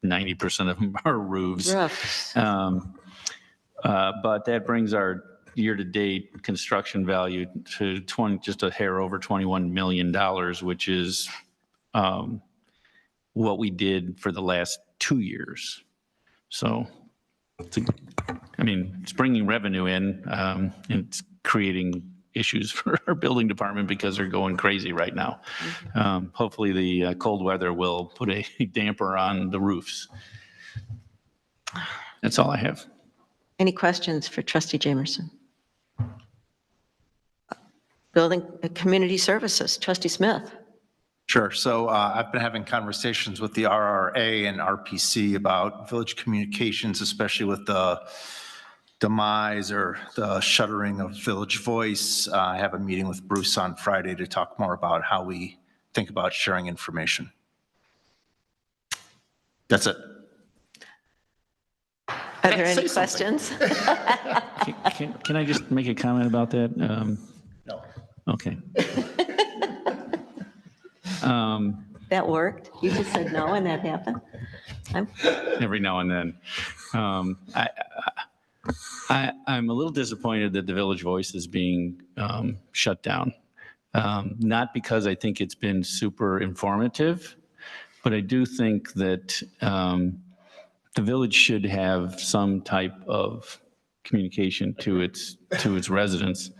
90% of them are roofs. Roofs. But that brings our year-to-date construction value to just a hair over $21 million, which is what we did for the last 2 years. So, it's bringing revenue in, and it's creating issues for our building department because they're going crazy right now. Hopefully the cold weather will put a damper on the roofs. That's all I have. Any questions for Trustee Jamerson? Building, Community Services, Trustee Smith. Sure. So I've been having conversations with the RRA and RPC about village communications, especially with the demise or the shuttering of Village Voice. I have a meeting with Bruce on Friday to talk more about how we think about sharing information. That's it. Are there any questions? Can I just make a comment about that? No. Okay. That worked. You just said no and that happened. Every now and then. I'm a little disappointed that the Village Voice is being shut down. Not because I think it's been super informative, but I do think that the village should have some type of communication to its residents.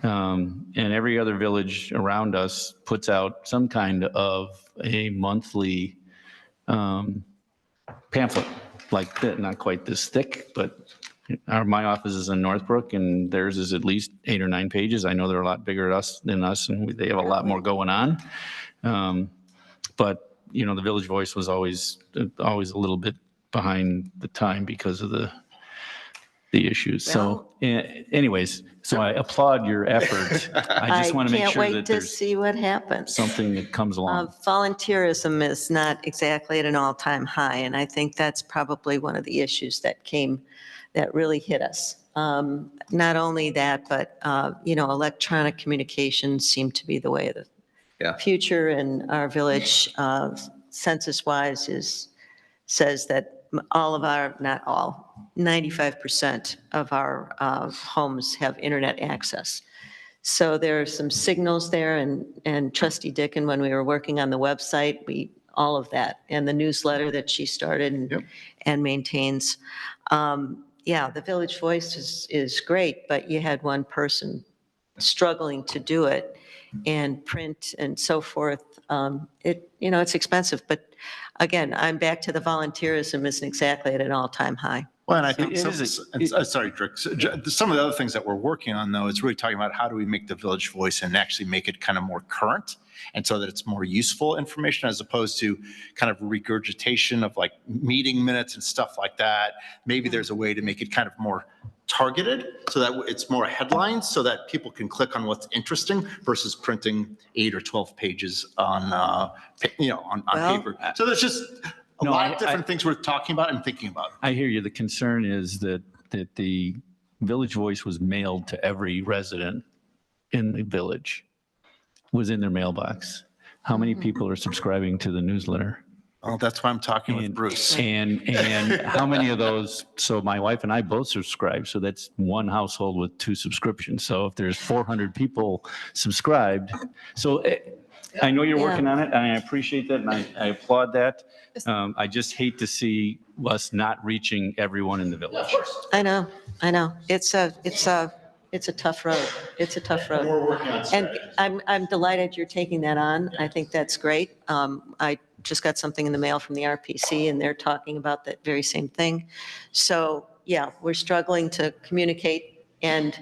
And every other village around us puts out some kind of a monthly pamphlet like that, not quite this thick, but my office is in Northbrook and theirs is at least 8 or 9 pages. I know they're a lot bigger than us and they have a lot more going on. But the Village Voice was always a little bit behind the time because of the the issues. So anyways, so I applaud your effort. I just want to make sure that can't wait to there's see what happens. something that comes along. Volunteerism is not exactly at an all-time high, and I think that's probably one of the issues that really hit us. Not only that, but, electronic communications seem to be the way of the future, and our village, census-wise, says that all of our, not all, 95% of our homes have internet access. So there are some signals there, and Trustee Dickon, when we were working on the website, all of that, and the newsletter that she started and maintains. The Village Voice is great, but you had one person struggling to do it, and print and so forth. It's expensive, but again, I'm back to the volunteerism isn't exactly at an all-time high. Well, and I think, sorry, Rick, some of the other things that we're working on, though, is really talking about how do we make the Village Voice and actually make it kind of more current, and so that it's more useful information as opposed to kind of regurgitation of like meeting minutes and stuff like that. Maybe there's a way to make it kind of more targeted so that it's more headlines so that people can click on what's interesting versus printing 8 or 12 pages on paper. So there's just a lot of different things we're talking about and thinking about. I hear you. The concern is that the Village Voice was mailed to every resident in the village, was in their mailbox. How many people are subscribing to the newsletter? Well, that's why I'm talking with Bruce. And how many of those, so my wife and I both subscribe, so that's one household with 2 subscriptions. So if there's 400 people subscribed, so I know you're working on it, and I appreciate that, and I applaud that. I just hate to see us not reaching everyone in the village. I know. It's a tough road. It's a tough road. We're working on strategies. And I'm delighted you're taking that on. I think that's great. I just got something in the mail from the RPC, and they're talking about that very same thing. So, we're struggling to communicate and,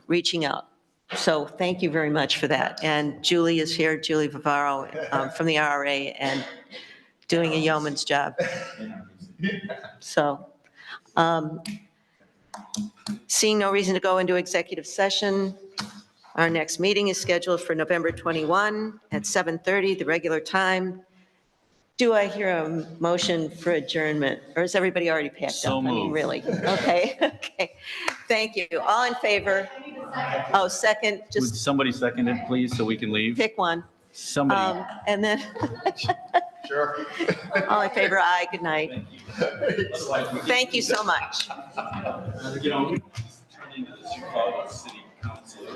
reaching out. So thank you very much for that. And Julie is here, Julie Vivaro from the RRA, and doing a yeoman's job. So, seeing no reason to go into executive session, our next meeting is scheduled for November 21 at 7:30, the regular time. Do I hear a motion for adjournment, or is everybody already packed So up? I mean, moved. really? Okay. Thank you. All in favor? Oh, second, Would just somebody second it, please, so we can leave? pick one. Somebody. And then, Sure. all in favor, aye, good night. Thank you so much. You know, turn into the Chicago City Council.